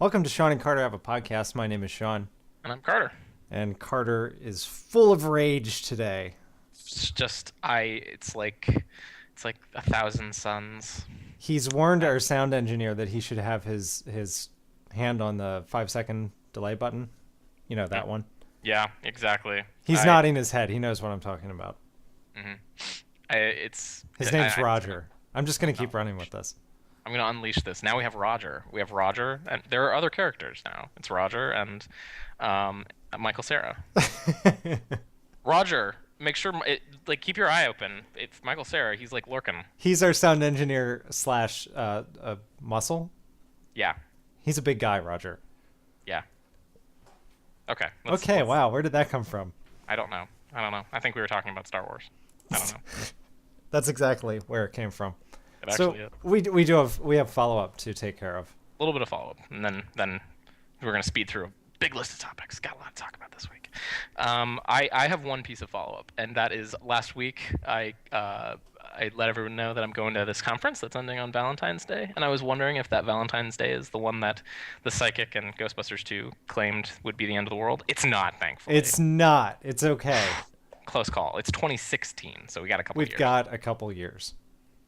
Welcome to Sean and Carter Have a Podcast. My name is Sean. And I'm Carter. And Carter is full of rage today. It's like a thousand suns. He's warned our sound engineer that he should have his hand on the 5-second delay button. You know, that one. Yeah, exactly. He's nodding his head. He knows what I'm talking about. Mm-hmm. His name's Roger. I'm just going to keep running with this. I'm going to unleash this. Now we have Roger. And there are other characters now. It's Roger and Michael Cera. Roger, make sure, keep your eye open. It's Michael Cera. He's, lurking. He's our sound engineer slash muscle. Yeah. He's a big guy, Roger. Yeah. Okay. Let's wow. Where did that come from? I don't know. I think we were talking about Star Wars. I don't know. That's exactly where it came from. It actually is. We have follow-up to take care of. A little bit of follow-up, and then we're going to speed through a big list of topics. Got a lot to talk about this week. I have one piece of follow-up, and that is last week I let everyone know that I'm going to this conference that's ending on Valentine's Day, and I was wondering if that Valentine's Day is the one that the Psychic and Ghostbusters 2 claimed would be the end of the world. It's not, thankfully. It's not. It's okay. Close call. It's 2016, so we got a couple years. We've got a couple years.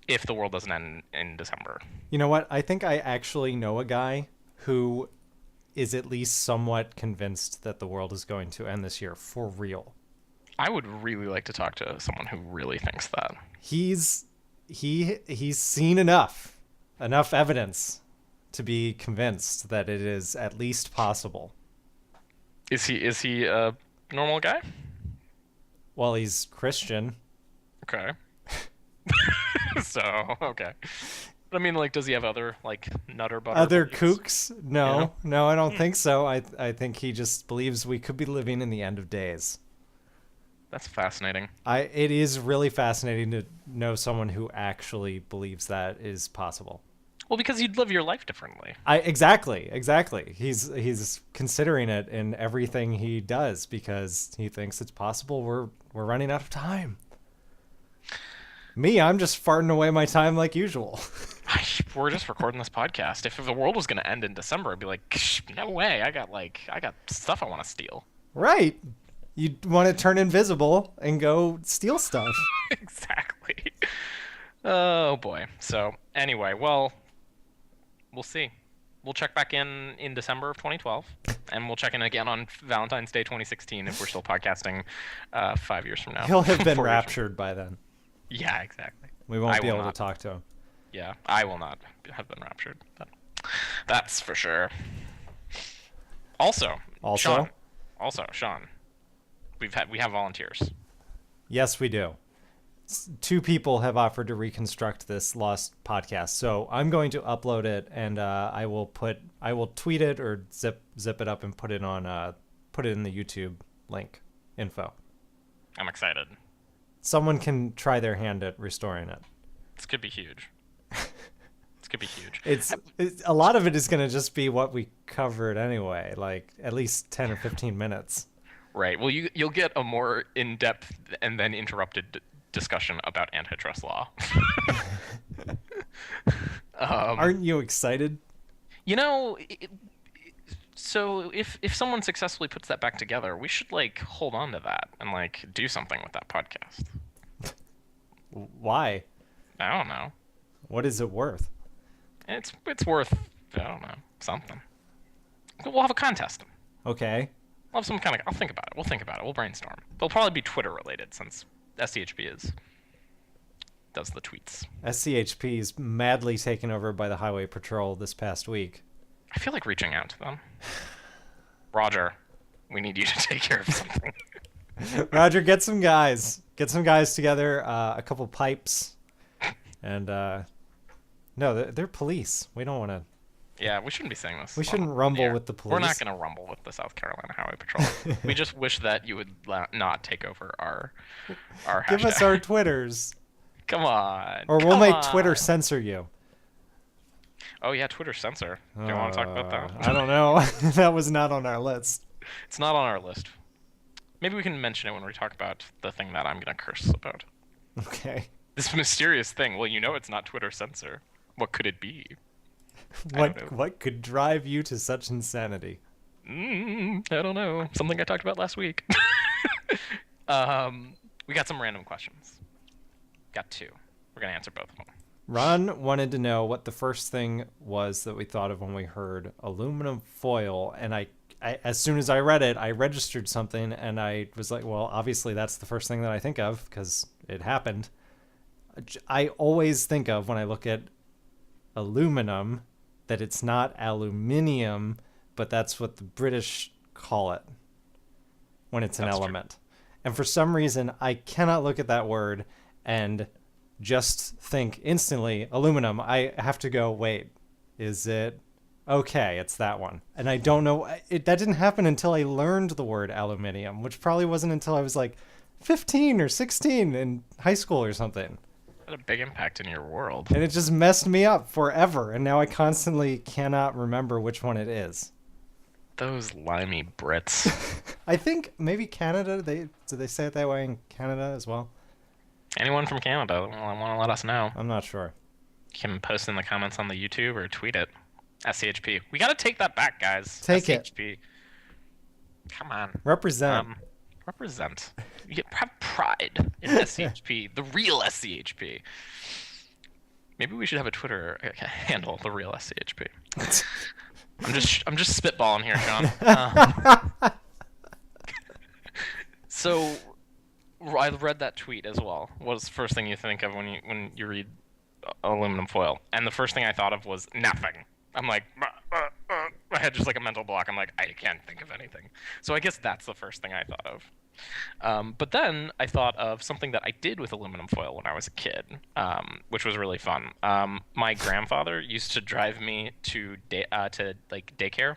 If the world doesn't end in December. You know what? I think I actually know a guy who is at least somewhat convinced that the world is going to end this year for real. I would really like to talk to someone who really thinks that. He's seen enough evidence to be convinced that it is at least possible. Is he a normal guy? Well, he's Christian. Okay. So, okay. But I mean, does he have other, nutter butter? Other beliefs? kooks? No, no, I don't think so. I think he just believes we could be living in the end of days. That's fascinating. It is really fascinating to know someone who actually believes that is possible. Well, because you'd live your life differently. Exactly. He's considering it in everything he does because he thinks it's possible. We're running out of time. Me, I'm just farting away my time like usual. We're just recording this podcast. If the world was going to end in December, I'd be like, no way. I got stuff I want to steal. Right. You want to turn invisible and go steal stuff. Exactly. Oh, boy. So, anyway, well, we'll see. We'll check back in December of 2012, and we'll check in again on Valentine's Day 2016 if we're still podcasting 5 years from now. He'll have been raptured by then. Yeah, exactly. We won't be able to talk to him. Yeah, I will not have been raptured. That's for sure. Also, Sean, we have volunteers. Yes, we do. 2 people have offered to reconstruct this lost podcast, so I'm going to upload it, and I will tweet it or zip it up and put it in the YouTube link info. I'm excited. Someone can try their hand at restoring it. This could be huge. This could be huge. It's a lot of it is going to just be what we covered anyway, at least 10 or 15 minutes. Right. Well, you'll get a more in-depth and then interrupted discussion about antitrust law. Aren't you excited? You know, so if someone successfully puts that back together, we should hold on to that and do something with that podcast. Why? I don't know. What is it worth? It's worth, I don't know, something. We'll have a contest. Okay. We'll have some kind of, I'll think about it. We'll think about it. We'll brainstorm. They'll probably be Twitter related since SCHP does the tweets. SCHP is madly taken over by the Highway Patrol this past week. I feel like reaching out to them. Roger, we need you to take care of something. Roger, get some guys. Get some guys together, a couple pipes. And, no, they're police. We don't want to... Yeah, we shouldn't be saying this. We shouldn't rumble with the police. We're not going to rumble with the South Carolina Highway Patrol. We just wish that you would not take over our hashtag. Give us our Twitters. Come on. Or we'll make Twitter censor you. Oh, yeah, Twitter censor. Do you want to talk about that? I don't know. That was not on our list. It's not on our list. Maybe we can mention it when we talk about the thing that I'm going to curse about. Okay. This mysterious thing. Well, you know it's not Twitter censor. What could it be? I don't know. What could drive you to such insanity? I don't know. Something I talked about last week. We got some random questions. Got two. We're gonna answer both of them. Ron wanted to know what the first thing was that we thought of when we heard aluminum foil, and I as soon as I read it, I registered something, and I was like, well, obviously that's the first thing that I think of because it happened. I always think of when I look at aluminum that it's not aluminium, but that's what the British call it when it's an element. True. And for some reason, I cannot look at that word and just think instantly aluminum. I have to go, wait, is it? Okay, it's that one. And I don't know. That didn't happen until I learned the word aluminium, which probably wasn't until I was like 15 or 16 in high school or something. Had a big impact in your world. And it just messed me up forever. And now I constantly cannot remember which one it is. Those limey Brits. I think maybe Canada, do they say it that way in Canada as well? Anyone from Canada want to let us know? I'm not sure. You can post in the comments on the YouTube or tweet it. SCHP. We got to take that back, guys. Take SCHP. it. Come on. Represent. Represent. You have pride in SCHP, the real SCHP. Maybe we should have a Twitter handle, the real SCHP. I'm just spitballing here, Sean. So I read that tweet as well. What's the first thing you think of when you read aluminum foil? And the first thing I thought of was nothing. I'm like, I had just like a mental block. I'm like, I can't think of anything. So I guess that's the first thing I thought of. But then I thought of something that I did with aluminum foil when I was a kid, which was really fun. My grandfather used to drive me to daycare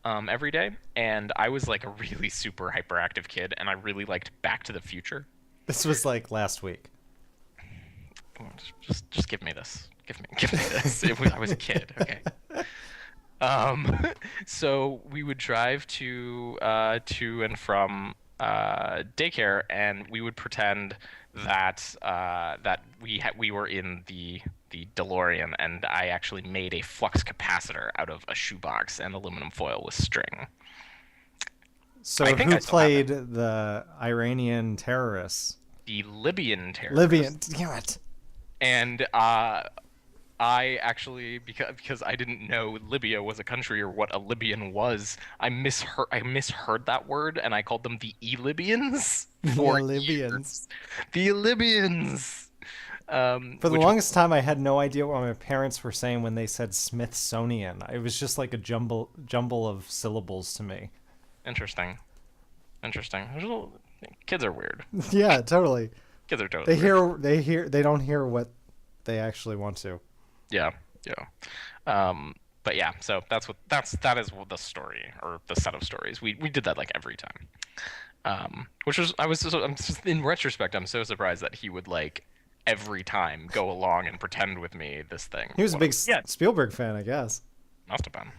every day, and I was like a really super hyperactive kid, and I really liked Back to the Future. This was like last week. Just give me this. Give me this. I was a kid, okay. So we would drive to and from daycare, and we would pretend that we were in the DeLorean, and I actually made a flux capacitor out of a shoebox and aluminum foil with string. So who played the Iranian terrorists? The Libyan terrorists. Libyan, damn it. And I actually, because I didn't know Libya was a country or what a Libyan was, I misheard that word, and I called them the E-Libyans. The Libyans. The Libyans. For the longest time, I had no idea what my parents were saying when they said Smithsonian. It was just like a jumble of syllables to me. Interesting. Kids are weird. Yeah, totally. Kids are totally weird. They don't hear what they actually want to. Yeah. But yeah, so that is the story, or the set of stories. We did that like every time. In retrospect, I'm so surprised that he would like every time go along and pretend with me this thing. He was a big Spielberg fan, I guess. Must have been.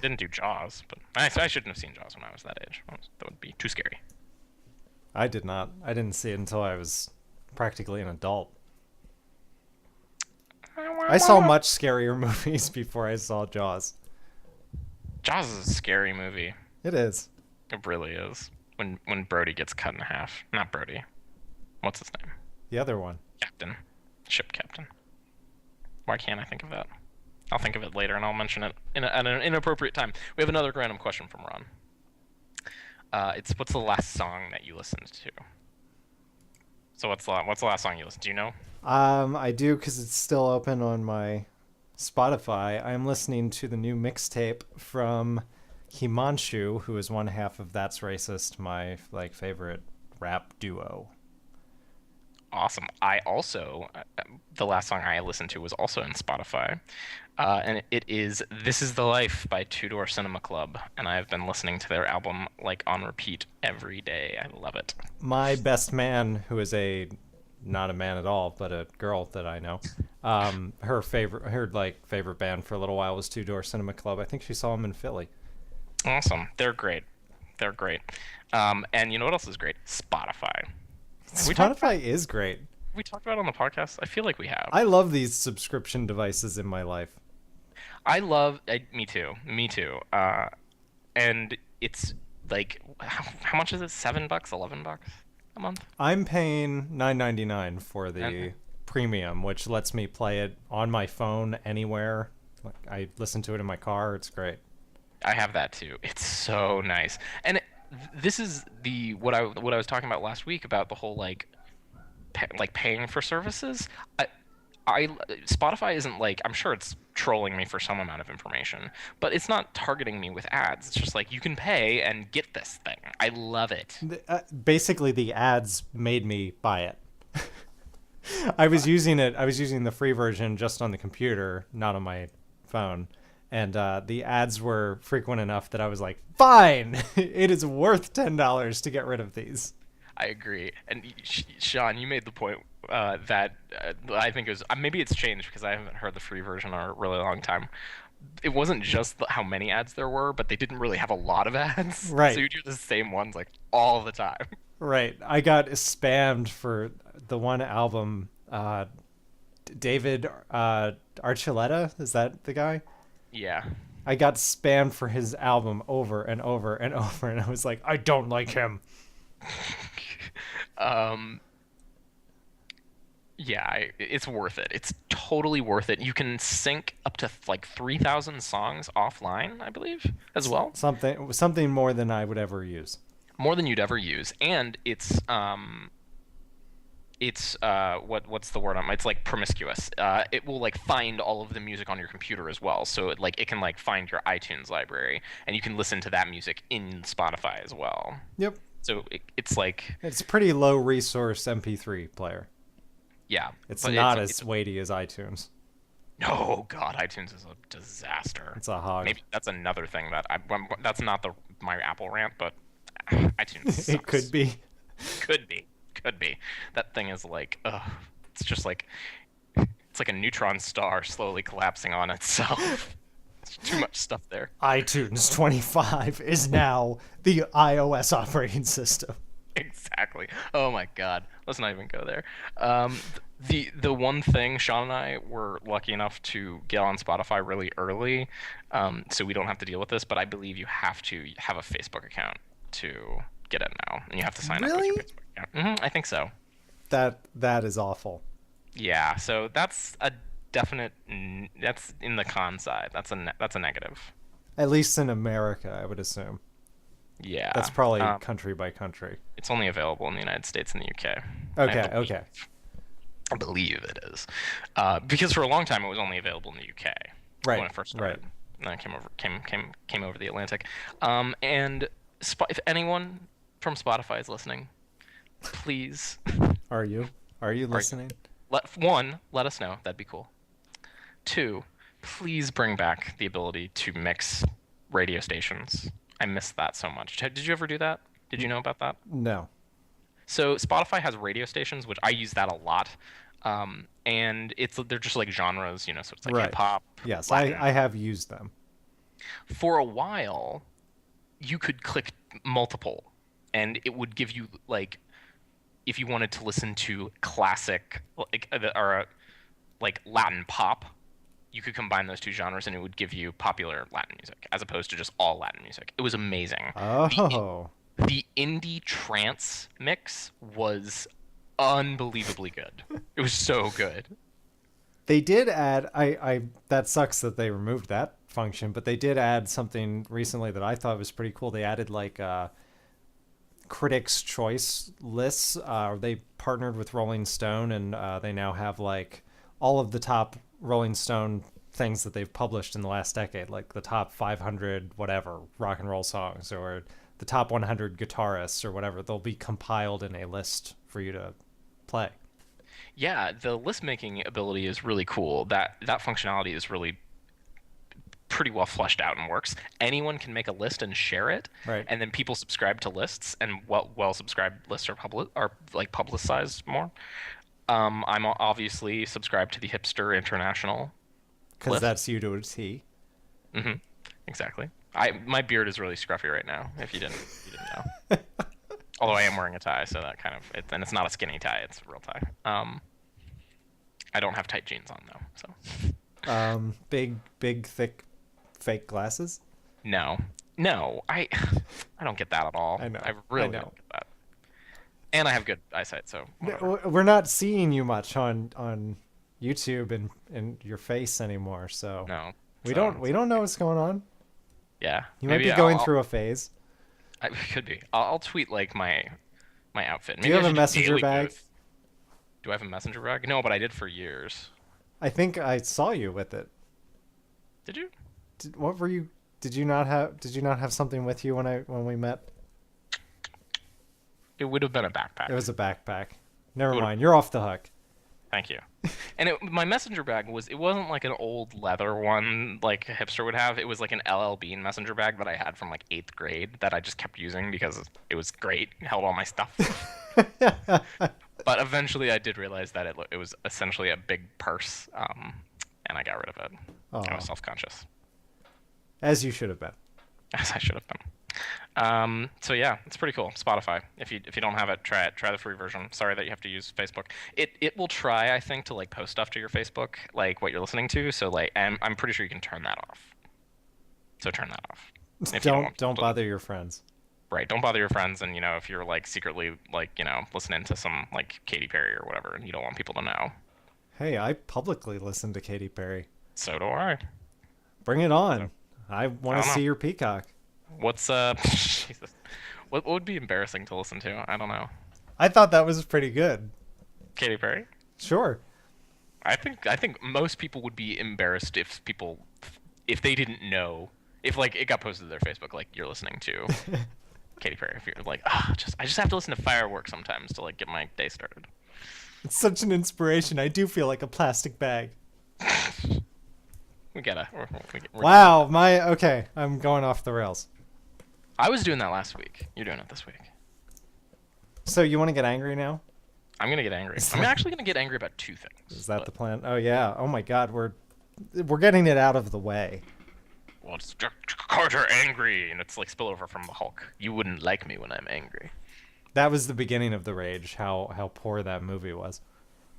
Didn't do Jaws, but I shouldn't have seen Jaws when I was that age. That would be too scary. I did not. I didn't see it until I was practically an adult. I saw much scarier movies before I saw Jaws. Jaws is a scary movie. It is. It really is. When Brody gets cut in half. Not Brody. What's his name? The other one. Captain. Ship captain. Why can't I think of that? I'll think of it later, and I'll mention it at an inappropriate time. We have another random question from Ron. It's what's the last song that you listened to? So what's the last song you listened to? Do you know? I do, because it's still open on my Spotify. I'm listening to the new mixtape from Himanshu, who is one half of That's Racist, my favorite rap duo. Awesome. I also, the last song I listened to was also in Spotify, and it is This Is the Life by Two Door Cinema Club, and I've been listening to their album on repeat every day. I love it. My best man, who is not a man at all, but a girl that I know, her favorite band for a little while was Two Door Cinema Club. I think she saw them in Philly. Awesome. They're great. And you know what else is great? Spotify. Spotify is great. We talked about it on the podcast? I feel like we have. I love these subscription devices in my life. Me too. Me too. And it's like, how much is it? $7, $11 a month? I'm paying $9.99 for Okay. the premium, which lets me play it on my phone anywhere. Like, I listen to it in my car. It's great. I have that too. It's so nice. And this is the what I was talking about last week about the whole like paying for services. I Spotify isn't like, I'm sure it's trolling me for some amount of information, but it's not targeting me with ads. It's just like, you can pay and get this thing. I love it. Basically, the ads made me buy it. I was using it. I was using the free version just on the computer, not on my phone, and the ads were frequent enough that I was like, "Fine, it is worth $10 to get rid of these." I agree. And Sean, you made the point that I think it was, maybe it's changed because I haven't heard the free version in a really long time. It wasn't just how many ads there were, but they didn't really have a lot of ads. So Right, you do the same ones like all the time. right. I got spammed for the one album. David Archuleta, is that the guy? Yeah. I got spammed for his album over and over and over, and I was like, I don't like him. um, yeah, it's worth it. It's totally worth it. You can sync up to like 3,000 songs offline, I believe, as well. Something more than I would ever use. More than you'd ever use, and it's what's the word it's like promiscuous. It will like find all of the music on your computer as well, so it can like find your iTunes library, and you can listen to that music in Spotify as well. Yep. So it's like, It's a pretty low resource MP3 player. yeah, It's but not as weighty as iTunes. oh god, iTunes is a disaster. It's a hog. Maybe that's another thing that's not my Apple rant, but iTunes sucks. It could be. Could be. That thing is like, it's just like, it's like a neutron star slowly collapsing on itself. There's too much stuff there. iTunes 25 is now the iOS operating system. Exactly. Oh my god. Let's not even go there. The one thing, Sean and I were lucky enough to get on Spotify really early, so we don't have to deal with this. But I believe you have to have a Facebook account to get it now, and you have to sign up with your Really? Facebook account. I think so. That is awful. Yeah. So that's a definite. That's in the con side. That's a negative. At least in America, I would assume. Yeah. That's probably country by country. It's only available in the United States and the UK. Okay. I believe it is, because for a long time it was only available in the UK Right. when it first started. Right. And then it came over the Atlantic. And if anyone from Spotify is listening, please Are you listening? let us know. That'd be cool. 2, please bring back the ability to mix radio stations. I miss that so much. Did you ever do that? Did you know about that? No. So Spotify has radio stations, which I use that a lot, and they're just like genres, So it's like Right. hip hop. Yes, Latin. I have used them. For a while, you could click multiple, and it would give you like, if you wanted to listen to classic like Latin pop, you could combine those two genres, and it would give you popular Latin music as opposed to just all Latin music. It was amazing. Oh. The indie trance mix was unbelievably good. It was so good. They did add I that sucks that they removed that function, but they did add something recently that I thought was pretty cool. They added like critics' choice lists. They partnered with Rolling Stone, and they now have like all of the top Rolling Stone things that they've published in the last decade, like the top 500 whatever rock and roll songs, or the top 100 guitarists, or whatever. They'll be compiled in a list for you to play. Yeah, the list making ability is really cool. That functionality is really pretty well fleshed out and works. Anyone can make a list and share it, Right. and then people subscribe to lists, and well subscribed lists are like publicized more. I'm obviously subscribed to the Hipster International Because list. that's you to a T. Mm-hmm. Exactly. My beard is really scruffy right now. If you didn't know. Although I am wearing a tie, so that kind of and it's not a skinny tie; it's a real tie. I don't have tight jeans on though, so. Big, thick, fake glasses. No, no, I don't get that at all. I know. I I really know. don't get that. And I have good eyesight, so whatever. We're not seeing you much on YouTube and your face anymore, so No, we so don't know what's going on. yeah, You might maybe be going through a phase. I could be. I'll tweet like my outfit. Do you Maybe have I a should messenger daily bag? booth. Do I have a messenger bag? No, but I did for years. I think I saw you with it. Did you? What were you? Did you not have something with you when we met? It would have been a backpack. It was a backpack. Never Would've- mind. You're off the hook. Thank you. And my messenger bag it wasn't like an old leather one like a hipster would have. It was like an LL Bean messenger bag that I had from like 8th grade that I just kept using because it was great. It held all my stuff. But eventually I did realize that it was essentially a big purse, and I got rid of it. Oh. I was self-conscious. As you should have been. As I should have been. So yeah, it's pretty cool. Spotify. If you don't have it, try it. Try the free version. Sorry that you have to use Facebook. It will try, I think, to like post stuff to your Facebook, like what you're listening to. So like, I'm pretty sure you can turn that off. So turn that off. If you Don't bother your friends. Right. Don't bother your friends, and if you're like secretly like listening to some like Katy Perry or whatever, and you don't want people to know. Hey, I publicly listen to Katy Perry. So do I. Bring it on. I want I to don't see know. your peacock. What's Jesus. What would be embarrassing to listen to? I don't know. I thought that was pretty good. Katy Perry? Sure. I think most people would be embarrassed if they didn't know, if like it got posted to their Facebook like you're listening to Katy Perry. If you're like, I just have to listen to Fireworks sometimes to like get my day started. It's such an inspiration. I do feel like a plastic bag. We gotta. Wow, okay, I'm going off the rails. I was doing that last week. You're doing it this week. So you want to get angry now? I'm gonna get angry. I'm actually gonna get angry about two things. Is that the plan? Oh yeah. Oh my God, we're getting it out of the way. Well, it's Carter angry, and it's like spillover from the Hulk. You wouldn't like me when I'm angry. That was the beginning of the rage. How poor that movie was.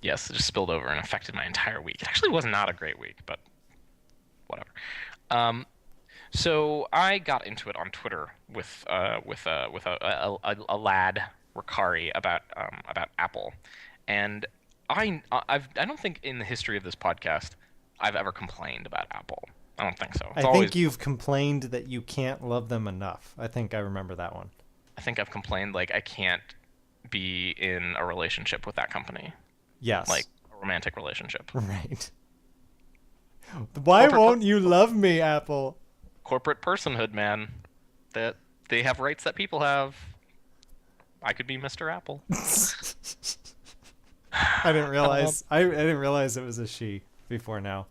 Yes, it just spilled over and affected my entire week. It actually was not a great week, but whatever. So I got into it on Twitter with a lad Ricari about Apple, and I don't think in the history of this podcast I've ever complained about Apple. I don't think so. I think you've complained that you can't love them enough. I think I remember that one. I think I've complained like I can't be in a relationship with that company. Yes. Like a romantic relationship. Right. Why won't you love me, Apple? Corporate personhood, man. That they have rights that people have. I could be Mr. Apple. I didn't realize. I didn't realize it was a she before now.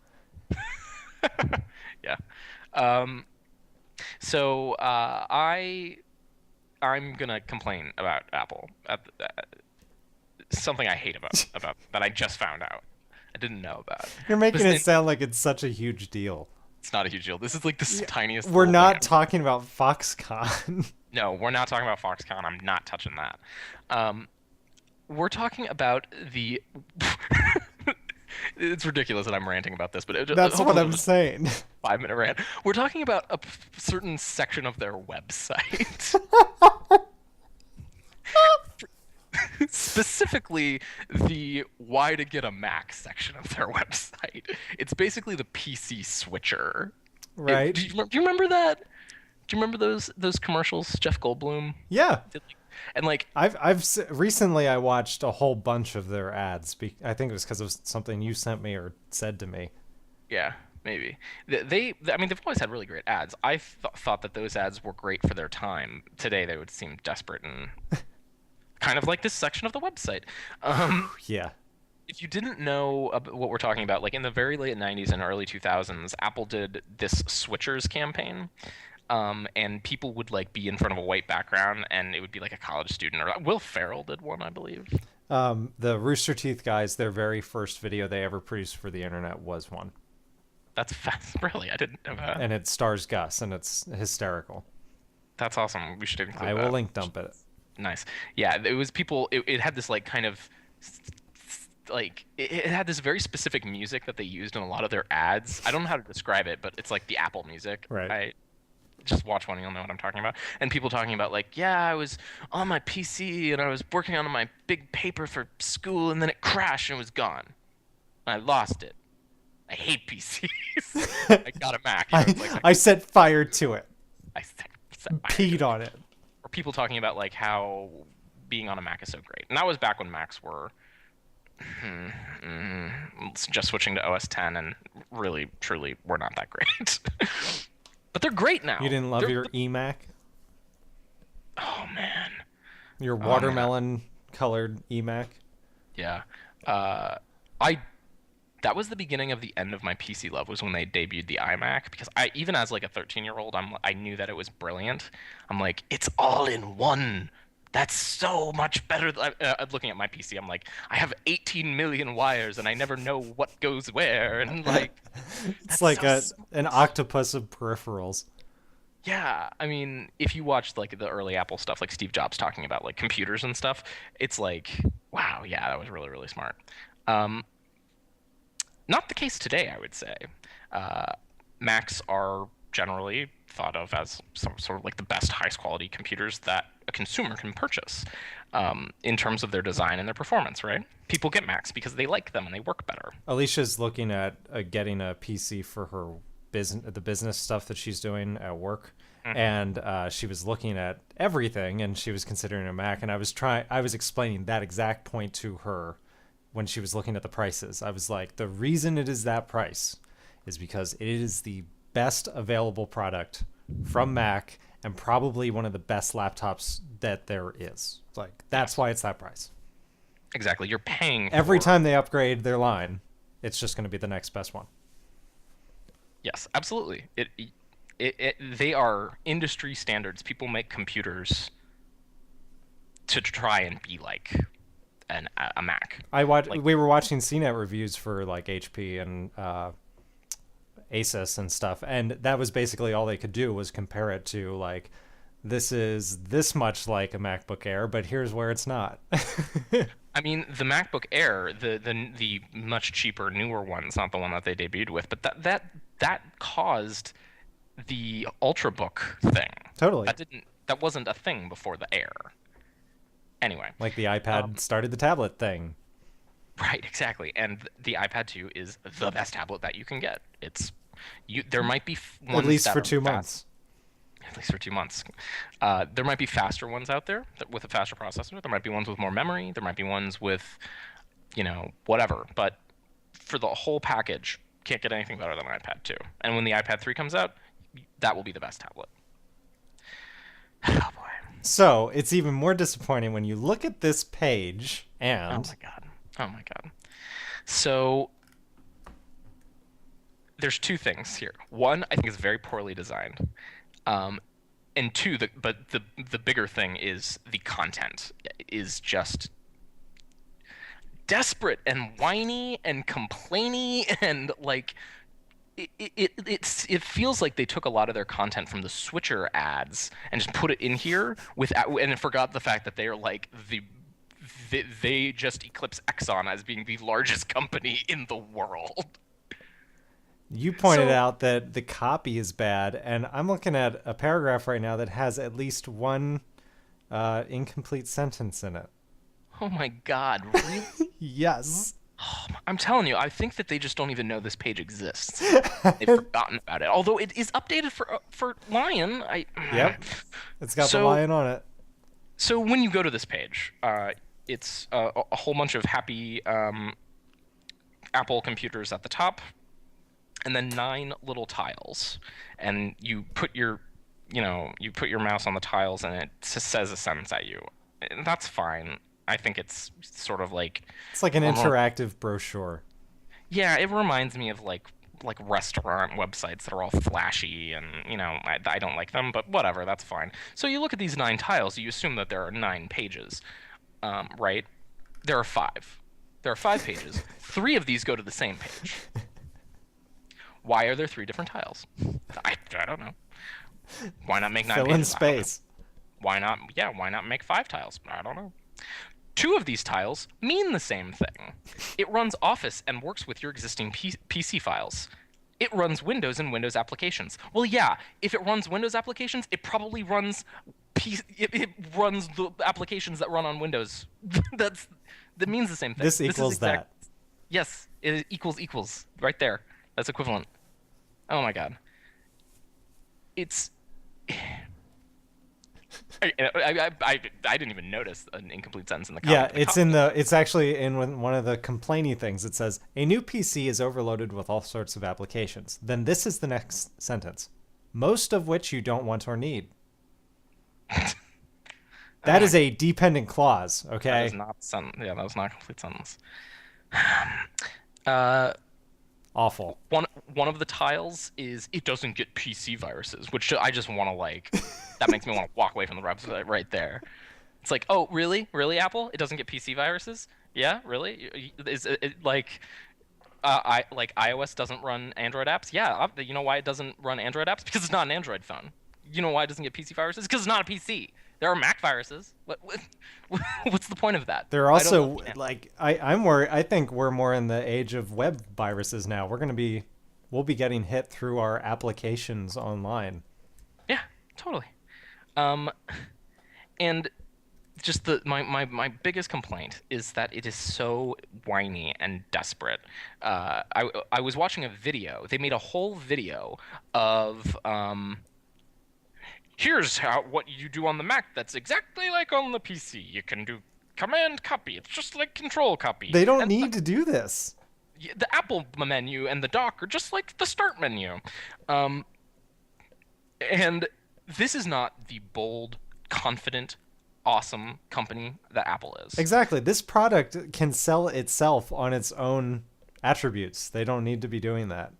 Yeah. So I'm gonna complain about Apple. Something I hate about that I just found out. I didn't know about. You're making it sound like it's such a huge deal. It's not a huge deal. This is like the tiniest. We're little not thing. talking about Foxconn. No, we're not talking about Foxconn. I'm not touching that. We're talking about the. It's ridiculous that I'm ranting about this, but That's what I'm saying. 5-minute rant. We're talking about a certain section of their website. Specifically, the why to get a Mac section of their website. It's basically the PC switcher. Right. Do you remember that? Do you remember those commercials, Jeff Goldblum? Yeah. And like recently I watched a whole bunch of their ads. I think it was because of something you sent me or said to me. Yeah, maybe. I mean, they've always had really great ads. I thought that those ads were great for their time. Today they would seem desperate and kind of like this section of the website. Yeah. If you didn't know what we're talking about, like in the very late 90s and early 2000s, Apple did this switchers campaign. And people would like be in front of a white background, and it would be like a college student, or Will Ferrell did one, I believe. The Rooster Teeth guys, their very first video they ever produced for the internet was one. That's fast. Really, I didn't know that. And it stars Gus, and it's hysterical. That's awesome. We should include that. I will link dump it. Nice. Yeah, it was people. It had this like kind of like it had this very specific music that they used in a lot of their ads. I don't know how to describe it, but it's like the Apple music. Right. I just watch one, you'll know what I'm talking about. And people talking about like, yeah, I was on my PC and I was working on my big paper for school, and then it crashed and it was gone. I lost it. I hate PCs. I got a Mac. You know, it's like I set fire to it. I set fire Peed to it. on it. Or people talking about like how being on a Mac is so great. And that was back when Macs were just switching to OS 10 and really, truly were not that great. But they're great now. You didn't love your eMac? Oh, man. Your watermelon colored eMac? Yeah. That was the beginning of the end of my PC love, was when they debuted the iMac, because even as like a 13-year-old, I knew that it was brilliant. I'm like, it's all in one. That's so much better. Looking at my PC, I'm like, I have 18 million wires and I never know what goes where, and like it's like an octopus of peripherals. Yeah, I mean, if you watched like the early Apple stuff, like Steve Jobs talking about like computers and stuff, it's like, wow, yeah, that was really, really smart. Not the case today, I would say. Macs are generally thought of as some sort of like the best highest quality computers that a consumer can purchase, in terms of their design and their performance, right? People get Macs because they like them and they work better. Alicia's looking at getting a PC for her the business stuff that she's doing at work. Mm-hmm. And she was looking at everything and she was considering a Mac, and I was explaining that exact point to her when she was looking at the prices. I was like, the reason it is that price is because it is the best available product from Mac and probably one of the best laptops that there is. Like, that's why it's that price. Exactly. You're paying every time they upgrade their line, it's just going to be the next best one. Yes, absolutely. They are industry standards. People make computers to try and be like a Mac. We were watching CNET reviews for like HP and Asus and stuff, and that was basically all they could do was compare it to like, this is this much like a MacBook Air, but here's where it's not. I mean, the MacBook Air, the much cheaper, newer one's not the one that they debuted with, but that caused the Ultrabook thing. Totally. That wasn't a thing before the Air. Anyway. Like the iPad started the tablet thing. Right, exactly. And the iPad 2 is the best tablet that you can get. There might be ones at least for 2 months. At least for 2 months. There might be faster ones out there with a faster processor. There might be ones with more memory. There might be ones with, whatever. But for the whole package, can't get anything better than iPad 2. And when the iPad 3 comes out, that will be the best tablet. Oh, boy. So it's even more disappointing when you look at this page and... Oh, my God. So there's two things here. One, I think is very poorly designed. And two, the bigger thing is the content is just desperate and whiny and complainy, and like it feels like they took a lot of their content from the Switcher ads and just put it in here and forgot the fact that they are like they just eclipse Exxon as being the largest company in the world. You pointed out that the copy is bad, and I'm looking at a paragraph right now that has at least one incomplete sentence in it. Oh my God, really? Yes. Oh, I'm telling you, I think that they just don't even know this page exists. They've forgotten about it. Although it is updated for Lion. Yep. It's got the Lion on it. So when you go to this page, it's a whole bunch of happy Apple computers at the top, and then 9 little tiles, and you put your mouse on the tiles, and it says a sentence at you. And that's fine. I think it's sort of like... It's like an interactive brochure. Yeah, it reminds me of like restaurant websites that are all flashy, and I don't like them, but whatever, that's fine. So you look at these 9 tiles, you assume that there are 9 pages, right? There are 5. There are 5 pages. 3 of these go to the same page. Why are there 3 different tiles? I don't know. Why not make 9 pages? Fill in space. Why not? Yeah, why not make 5 tiles? I don't know. Two of these tiles mean the same thing. It runs Office and works with your existing PC files. It runs Windows and Windows applications. Well, yeah, if it runs Windows applications, it probably runs it runs the applications that run on Windows. That means the same thing. This equals that. Yes, it equals right there. That's equivalent. Oh my god. It's I didn't even notice an incomplete sentence in the comment. Yeah, it's actually in one of the complaining things. It says a new PC is overloaded with all sorts of applications. Then this is the next sentence, most of which you don't want or need. That is a dependent clause. Okay. That is not that was not a complete sentence. Awful. One of the tiles is it doesn't get PC viruses, which I just want to that makes me want to walk away from the website right there. It's like, oh, really, Apple? It doesn't get PC viruses? Yeah, really? Is it iOS doesn't run Android apps? Yeah, you know why it doesn't run Android apps? Because it's not an Android phone. You know why it doesn't get PC viruses? Because it's not a PC. There are Mac viruses. What's the point of that? There are also I think we're more in the age of web viruses now. We'll be getting hit through our applications online. Yeah, totally. And just my biggest complaint is that it is so whiny and desperate. I was watching a video. They made a whole video of here's what you do on the Mac that's exactly like on the PC. You can do command copy. It's just like control copy. They don't need to do this. The Apple menu and the dock are just like the start menu. And this is not the bold, confident, awesome company that Apple is. Exactly. This product can sell itself on its own attributes. They don't need to be doing that.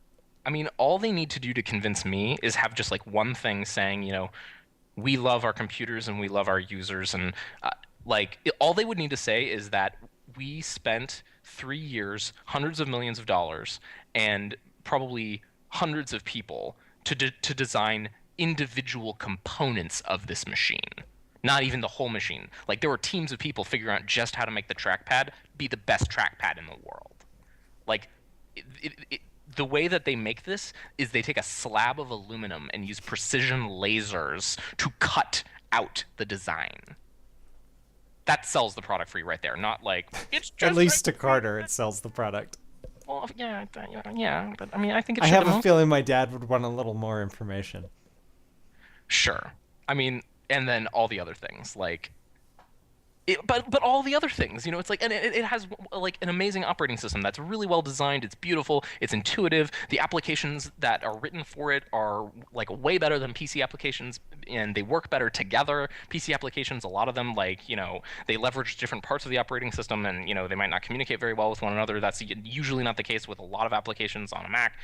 I mean, all they need to do to convince me is have just like one thing saying, we love our computers and we love our users. And all they would need to say is that we spent 3 years, hundreds of millions of dollars, and probably hundreds of people to design individual components of this machine. Not even the whole machine. Like, there were teams of people figuring out just how to make the trackpad be the best trackpad in the world. Like, the way that they make this is they take a slab of aluminum and use precision lasers to cut out the design. That sells the product for you right there. Not like it's just at least to Carter, it sells the product. Well, yeah, but I mean, I think I have a feeling my dad would want a little more information. Sure. I mean, and then all the other things but all the other things, it's like, and it has like an amazing operating system that's really well designed. It's beautiful. It's intuitive. The applications that are written for it are like way better than PC applications, and they work better together. PC applications, a lot of them, they leverage different parts of the operating system, and they might not communicate very well with one another. That's usually not the case with a lot of applications on a Mac.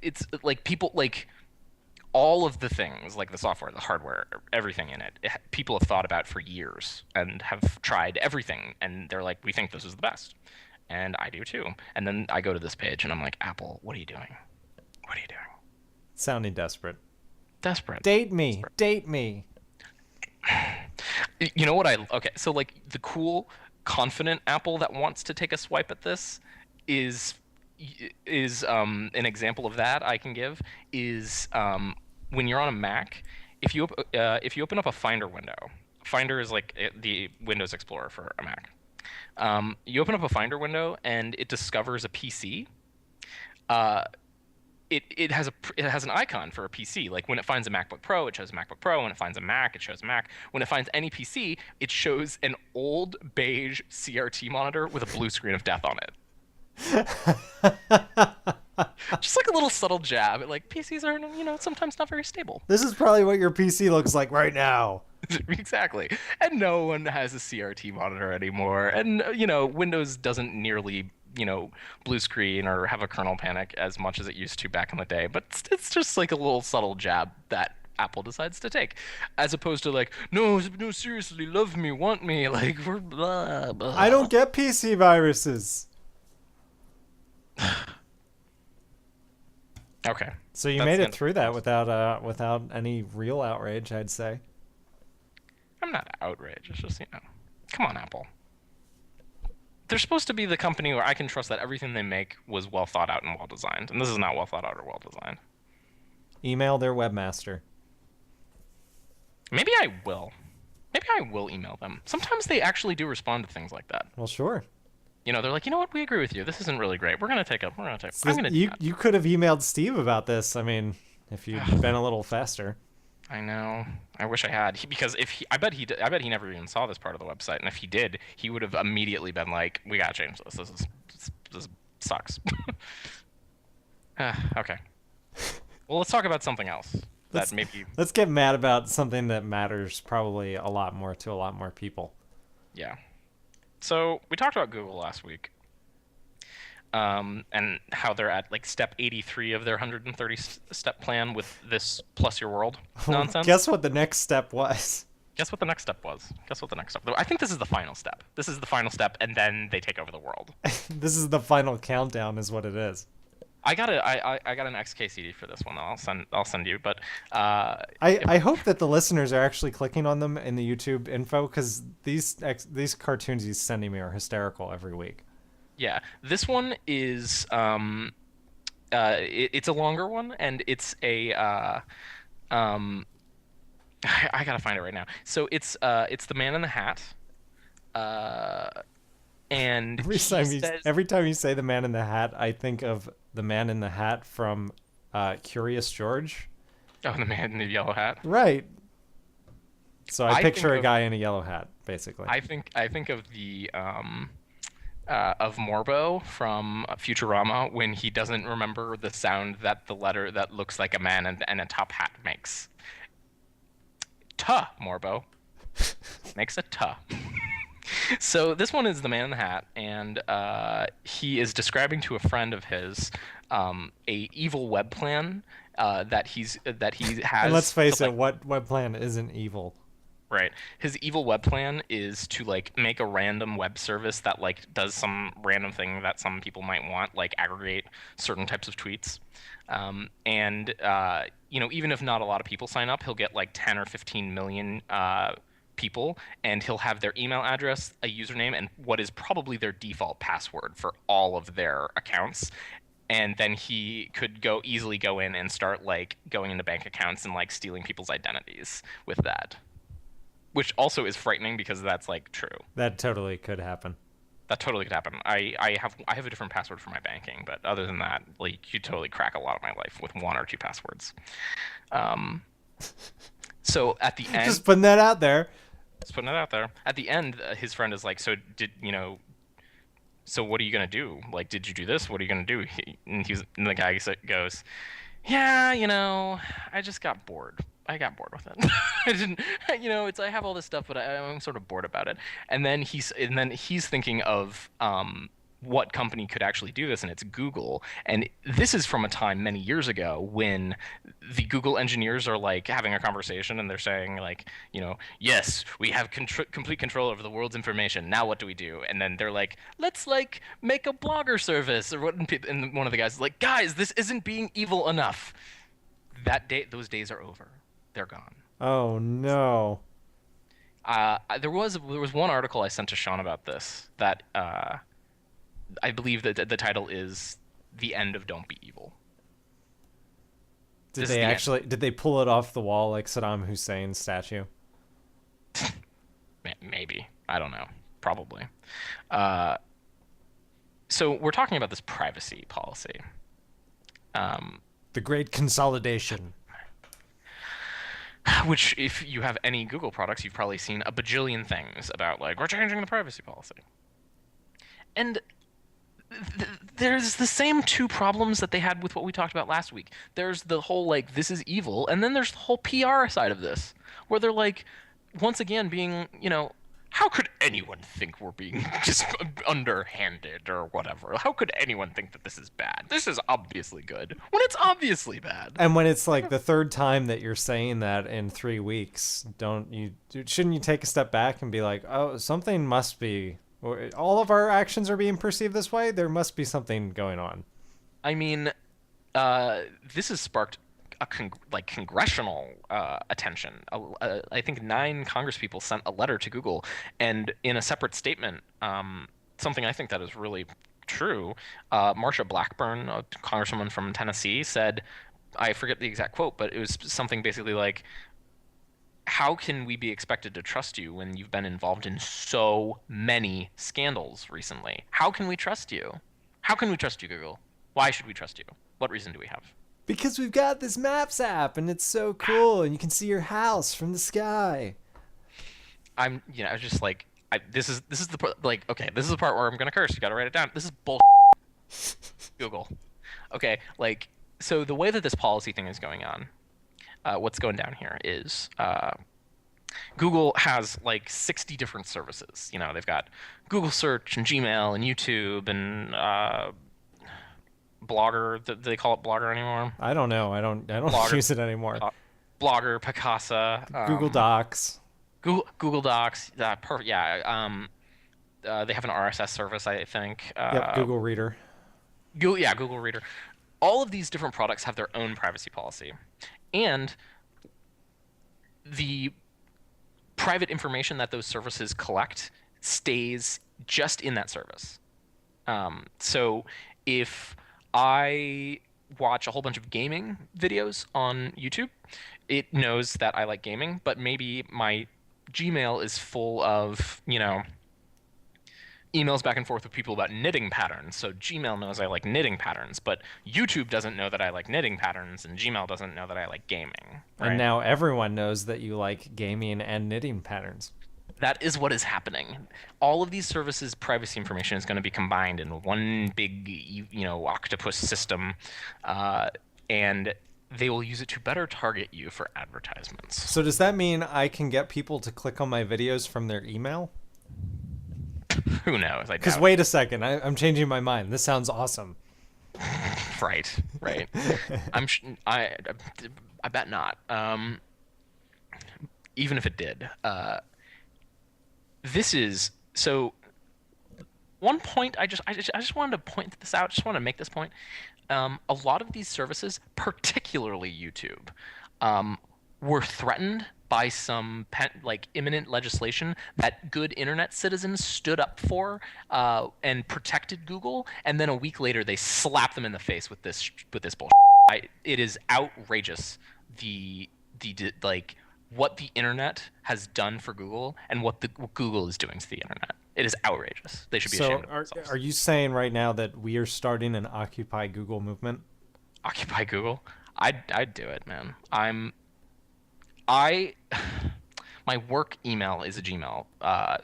It's like people like. All of the things, like the software, the hardware, everything in it, people have thought about for years and have tried everything, and they're like, we think this is the best. And I do too. And then I go to this page and I'm like, Apple, what are you doing? What are you doing? Sounding desperate. Desperate. Date me. Date me. You know what okay, so like the cool, confident Apple that wants to take a swipe at this is an example of that I can give is when you're on a Mac, if you open up a Finder window. Finder is like the Windows Explorer for a Mac. You open up a Finder window and it discovers a PC. It has an icon for a PC. Like when it finds a MacBook Pro, it shows a MacBook Pro. When it finds a Mac, it shows a Mac. When it finds any PC, it shows an old beige CRT monitor with a blue screen of death on it. Just like a little subtle jab at like PCs are sometimes not very stable. This is probably what your PC looks like right now. Exactly. And no one has a CRT monitor anymore, and Windows doesn't nearly blue screen or have a kernel panic as much as it used to back in the day, but it's just like a little subtle jab that Apple decides to take, as opposed to like, no, seriously, love me, want me, like we're blah blah. I don't get PC viruses. Okay. So you made it through that without any real outrage, I'd say. I'm not outraged. It's just Come on, Apple. They're supposed to be the company where I can trust that everything they make was well thought out and well designed, and this is not well thought out or well designed. Email their webmaster. Maybe I will. Maybe I will email them. Sometimes they actually do respond to things like that. Well, sure. You know, they're like, you know what, we agree with you. This isn't really great. We're gonna take. I'm gonna. You could have emailed Steve about this. I mean, if you'd been a little faster. I know. I wish I had. I bet he never even saw this part of the website. And if he did, he would have immediately been like, "We gotta change this. This sucks." Okay. Well, let's talk about something else. Let's get mad about something that matters probably a lot more to a lot more people. Yeah. So we talked about Google last week. And how they're at like step 83 of their 130 step plan with this plus your world nonsense. Guess what the next step was? Guess what the next step was? I think this is the final step. This is the final step, and then they take over the world. This is the final countdown, is what it is. I got an XK CD for this one. I'll send you. But I hope that the listeners are actually clicking on them in the YouTube info, because these cartoons he's sending me are hysterical every week. Yeah, this one is it's a longer one, and it's a I gotta find it right now. So it's the Man in the Hat, and every time you say the Man in the Hat, I think of the Man in the Hat from Curious George. Oh, the Man in the Yellow Hat. Right. So I picture a guy in a yellow hat, basically. I think of the of Morbo from Futurama when he doesn't remember the sound that the letter that looks like a man and a top hat makes. Tuh, Morbo. Makes a tuh. So this one is the Man in the Hat, and he is describing to a friend of his a evil web plan that he has. And let's face it, what web plan isn't evil? Right. His evil web plan is to like make a random web service that like does some random thing that some people might want, like aggregate certain types of tweets. And you know, even if not a lot of people sign up, he'll get like 10 or 15 million people, and he'll have their email address, a username, and what is probably their default password for all of their accounts. And then he could easily go in and start like going into bank accounts and like stealing people's identities with that. Which also is frightening because that's like true. That totally could happen. I have a different password for my banking, but other than that, like you totally crack a lot of my life with one or two passwords. So at the end, just putting that out there. At the end, his friend is like, "So so what are you gonna do? Like, did you do this? What are you gonna do?" And the guy goes, "Yeah, you know, I just got bored. I got bored with it. I didn't, you know, I have all this stuff, but I'm sort of bored about it." And then he's thinking of what company could actually do this, and it's Google. And this is from a time many years ago when the Google engineers are like having a conversation, and they're saying like, you know, yes, we have complete control over the world's information. Now what do we do? And then they're like, let's like make a blogger service or what? And one of the guys is like, guys, this isn't being evil enough. Those days are over. They're gone. Oh no. There was one article I sent to Sean about this that I believe that the title is "The End of Don't Be Evil." Did they pull it off the wall like Saddam Hussein's statue? Maybe. I don't know. Probably. So we're talking about this privacy policy. The Great Consolidation. Which, if you have any Google products, you've probably seen a bajillion things about, like, we're changing the privacy policy. And there's the same two problems that they had with what we talked about last week. There's the whole, like, this is evil, and then there's the whole PR side of this, where they're, like, once again being, you know, how could anyone think we're being just underhanded or whatever? How could anyone think that this is bad? This is obviously good when it's obviously bad. And when it's like the third time that you're saying that in 3 weeks, shouldn't you take a step back and be like, oh, something must be, all of our actions are being perceived this way? There must be something going on. I mean, this has sparked congressional attention. I think 9 congresspeople sent a letter to Google, and in a separate statement, something I think that is really true, Marsha Blackburn, a congresswoman from Tennessee, said, I forget the exact quote, but it was something basically like, how can we be expected to trust you when you've been involved in so many scandals recently? How can we trust you? How can we trust you, Google? Why should we trust you? What reason do we have? Because we've got this Maps app, and it's so cool, and you can see your house from the sky. I'm, I was just like, this is the okay, this is the part where I'm gonna curse. You gotta write it down. This is bull. Google. Okay, so the way that this policy thing is going on, what's going down here is Google has 60 different services. They've got Google Search and Gmail and YouTube and Blogger. Do they call it Blogger anymore? I don't know. I don't Blogger, use it anymore. Blogger, Picasa, Google Docs. Google Docs. Perfect. Yeah. They have an RSS service, I think. Yep. Google Reader. Google Reader. All of these different products have their own privacy policy, and the private information that those services collect stays just in that service. So if I watch a whole bunch of gaming videos on YouTube, it knows that I like gaming, but maybe my Gmail is full of, emails back and forth with people about knitting patterns. So Gmail knows I like knitting patterns, but YouTube doesn't know that I like knitting patterns, and Gmail doesn't know that I like gaming. Right? And now everyone knows that you like gaming and knitting patterns. That is what is happening. All of these services' privacy information is going to be combined in one big, octopus system, and they will use it to better target you for advertisements. So does that mean I can get people to click on my videos from their email? Who knows? Because wait a second, I'm changing my mind. This sounds awesome. Right. I bet not. Even if it did. This is so. One point I just wanted to point this out. Just want to make this point. A lot of these services, particularly YouTube, were threatened by some imminent legislation that good internet citizens stood up for and protected Google, and then a week later they slapped them in the face with this bullshit. It is outrageous what the internet has done for Google and what Google is doing to the internet. It is outrageous. They should be ashamed of themselves. Are you saying right now that we are starting an Occupy Google movement? Occupy Google? I'd do it, man. My work email is a Gmail,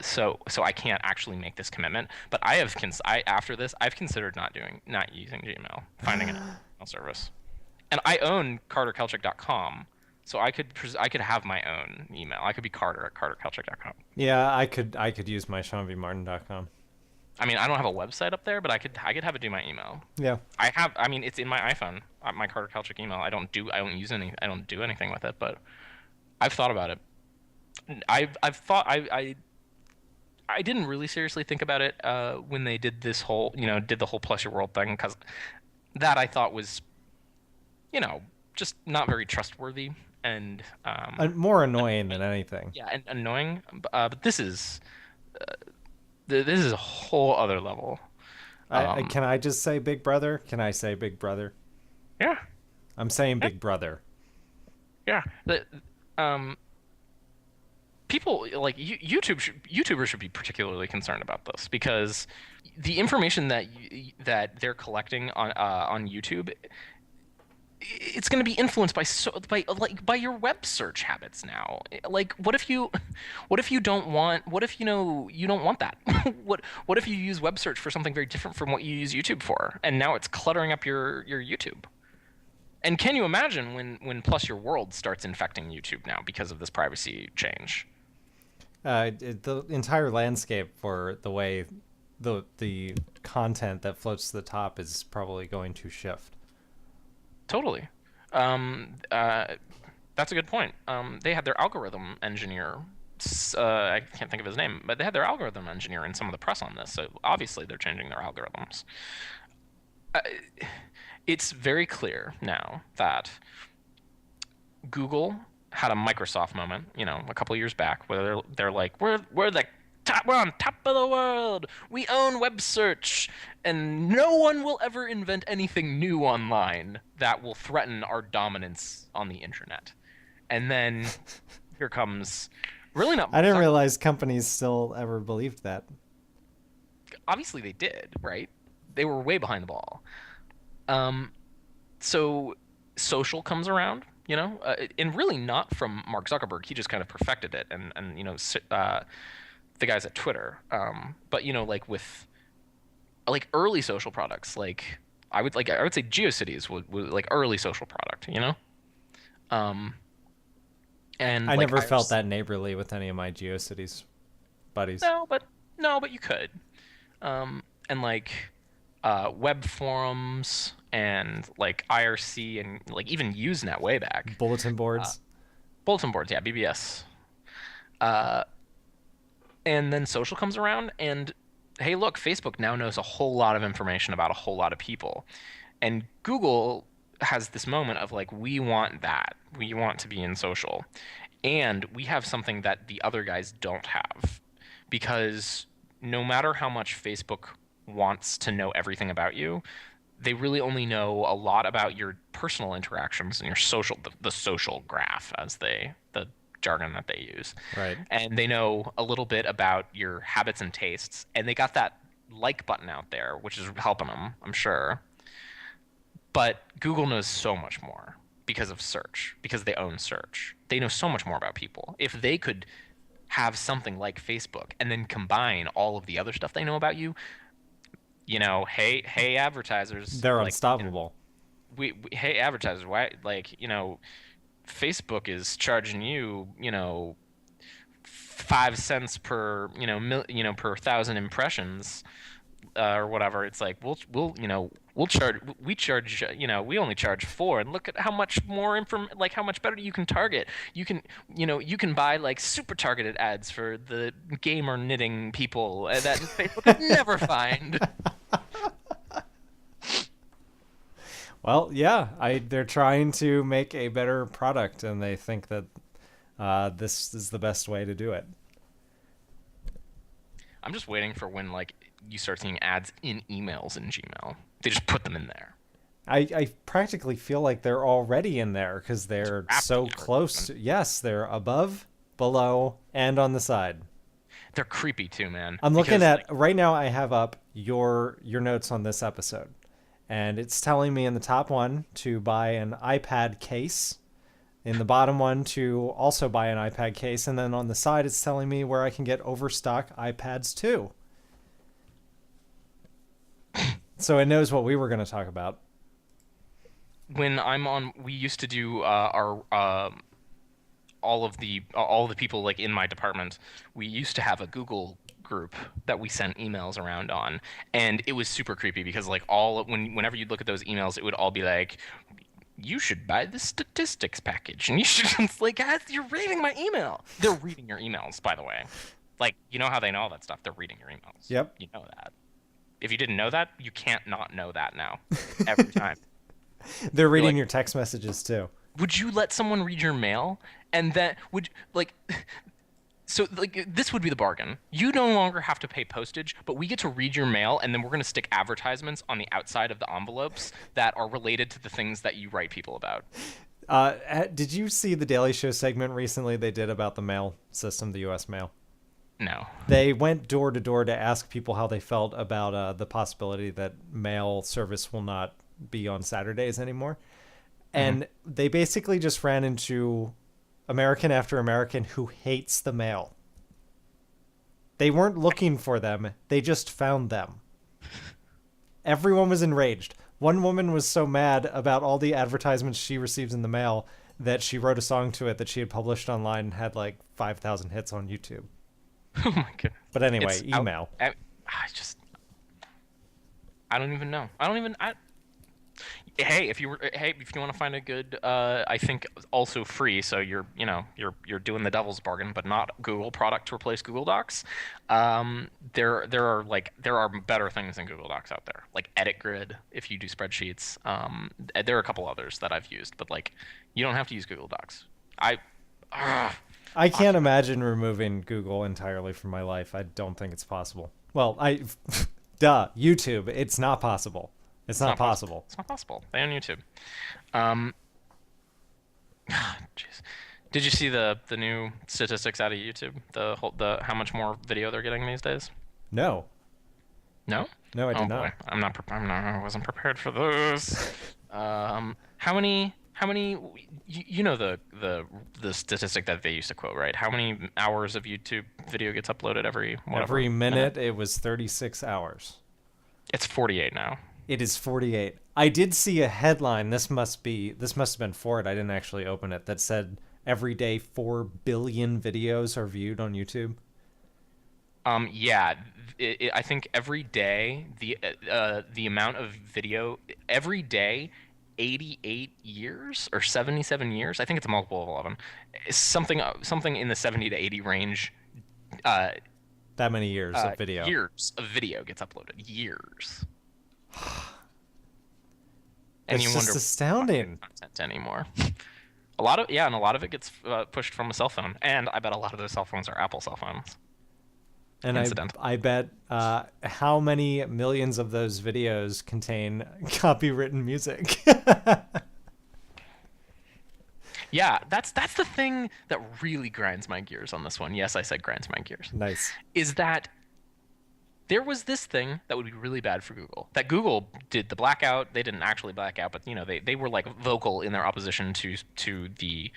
so I can't actually make this commitment. But after this, I've considered not using Gmail, finding an email service, and I own CarterKelchick.com, so I could have my own email. I could be Carter at CarterKelchick.com. Yeah, I could use my SeanVMartin.com. I mean, I don't have a website up there, but I could have it do my email. Yeah. I mean, it's in my iPhone, my Carter Kelchick email. I don't do anything with it, but I've thought about it. I didn't really seriously think about it when they did this whole, did the whole Plus Your World thing, because that I thought was, just not very trustworthy and more annoying than anything. Yeah, and annoying. But this is a whole other level. Can I just say Big Brother? Can I say Big Brother? Yeah. I'm saying Big Brother. Yeah. People YouTubers should be particularly concerned about this, because the information that they're collecting on YouTube, it's going to be influenced by your web search habits now. What if you don't want that? What if you use web search for something very different from what you use YouTube for, and now it's cluttering up your YouTube? And can you imagine when Plus Your World starts infecting YouTube now because of this privacy change? The entire landscape for the way the content that floats to the top is probably going to shift. Totally. That's a good point. They had their algorithm engineer. I can't think of his name, but they had their algorithm engineer in some of the press on this. So obviously they're changing their algorithms. It's very clear now that Google had a Microsoft moment, a couple of years back, where they're like, we're the top, we're on top of the world. We own web search, and no one will ever invent anything new online that will threaten our dominance on the internet. And then here comes, really not. I didn't realize companies still ever believed that. Obviously, they did, right? They were way behind the ball. So social comes around, and really not from Mark Zuckerberg. He just kind of perfected it, and the guys at Twitter. But like with like early social products, like I would say GeoCities was like early social product, and I like never felt that neighborly with any of my GeoCities buddies. No, but you could. And like web forums and like IRC and like even Usenet way back. Bulletin boards. Bulletin boards, yeah, BBS. And then social comes around, and hey, look, Facebook now knows a whole lot of information about a whole lot of people. And Google has this moment of like, we want that. We want to be in social. And we have something that the other guys don't have. Because no matter how much Facebook wants to know everything about you, they really only know a lot about your personal interactions and your social, the social graph, as the jargon that they use. Right. And they know a little bit about your habits and tastes. And they got that like button out there, which is helping them, I'm sure. But Google knows so much more because of search, because they own search. They know so much more about people. If they could have something like Facebook and then combine all of the other stuff they know about you, hey advertisers, they're like, unstoppable. Hey advertisers, why, like, Facebook is charging you, 5 cents per, per 1,000 impressions, or whatever. It's like we charge, we only charge 4, and look at how much more like how much better you can target. You can buy like super targeted ads for the gamer knitting people that Facebook could never find. Well, yeah, they're trying to make a better product, and they think that this is the best way to do it. I'm just waiting for when like you start seeing ads in emails in Gmail. They just put them in there. I practically feel like they're already in there because they're so close. Yes, they're above, below, and on the side. They're creepy too, man. I'm looking at right now. I have up your notes on this episode, and it's telling me in the top one to buy an iPad case, in the bottom one to also buy an iPad case, and then on the side it's telling me where I can get overstock iPads too. So it knows what we were going to talk about. When I'm on, we used to do our all of the people like in my department. We used to have a Google group that we sent emails around on, and it was super creepy because like whenever you'd look at those emails, it would all be like, you should buy the statistics package, and you should. It's like, guys, you're reading my email. They're reading your emails, by the way. Like, you know how they know all that stuff? They're reading your emails. Yep. You know that. If you didn't know that, you can't not know that now. Every time. They're reading your text messages too. Would you let someone read your mail? And then so like this would be the bargain. You no longer have to pay postage, but we get to read your mail, and then we're going to stick advertisements on the outside of the envelopes that are related to the things that you write people about. Did you see the Daily Show segment recently they did about the mail system, the U.S. mail? No. They went door to door to ask people how they felt about the possibility that mail service will not be on Saturdays anymore. And they basically just ran into American after American who hates the mail. They weren't looking for them. They just found them. Everyone was enraged. One woman was so mad about all the advertisements she receives in the mail that she wrote a song to it that she had published online and had like 5,000 hits on YouTube. Oh my god! But anyway, email. I don't even know. Hey, if you want to find a good, I think also free, so you're doing the devil's bargain, but not Google product to replace Google Docs. There are better things than Google Docs out there, like Edit Grid if you do spreadsheets. There are a couple others that I've used, but like you don't have to use Google Docs. I, ugh, I can't imagine removing Google entirely from my life. I don't think it's possible. Well, duh, YouTube. It's not possible. It's not possible. It's not possible. They own YouTube. Um, jeez. Did you see the new statistics out of YouTube? The how much more video they're getting these days? No. No? No, I did Oh not. boy, I wasn't prepared for this. How many you know the statistic that they used to quote, right? How many hours of YouTube video gets uploaded every Every minute it was 36 hours. It's 48 now. It is 48. I did see a headline. This must have been for it. I didn't actually open it. That said every day 4 billion videos are viewed on YouTube. Yeah, I think every day the amount of video every day, 88 years or 77 years. I think it's a multiple of 11. Something in the 70 to 80 range. That many years of video. Years of video gets uploaded. Years. And it's just astounding. Content anymore. A lot of it gets pushed from a cell phone, and I bet a lot of those cell phones are Apple cell phones. And I bet how many millions of those videos contain copywritten music. Yeah, that's the thing that really grinds my gears on this one. Yes, I said grinds my gears. Nice. Is that there was this thing that would be really bad for Google. That Google did the blackout. They didn't actually black out, but they were like vocal in their opposition to the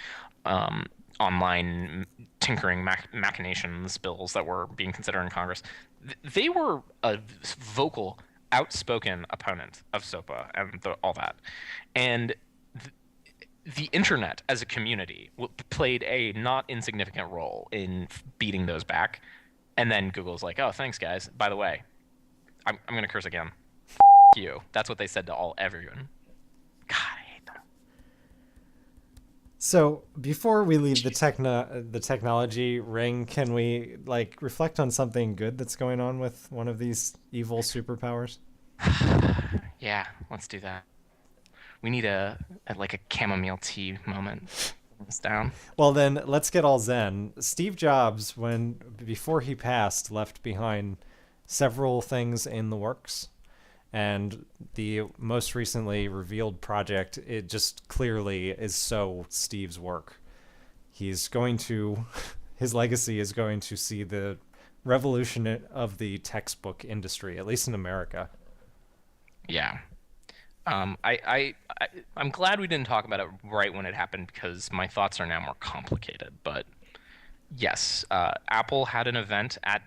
online tinkering machinations bills that were being considered in Congress. They were a vocal, outspoken opponent of SOPA and all that, and the internet as a community played a not insignificant role in beating those back. And then Google's like, oh, thanks, guys. By the way, I'm going to curse again. You. That's what they said to everyone. God, I hate them. So before we leave the technology ring, can we reflect on something good that's going on with one of these evil superpowers? Yeah, let's do that. We need a chamomile tea moment. It's down. Well, then let's get all zen. Steve Jobs, before he passed, left behind several things in the works, and the most recently revealed project, it just clearly is so Steve's work. His legacy is going to see the revolution of the textbook industry, at least in America. Yeah. I'm glad we didn't talk about it right when it happened because my thoughts are now more complicated. But yes, Apple had an event at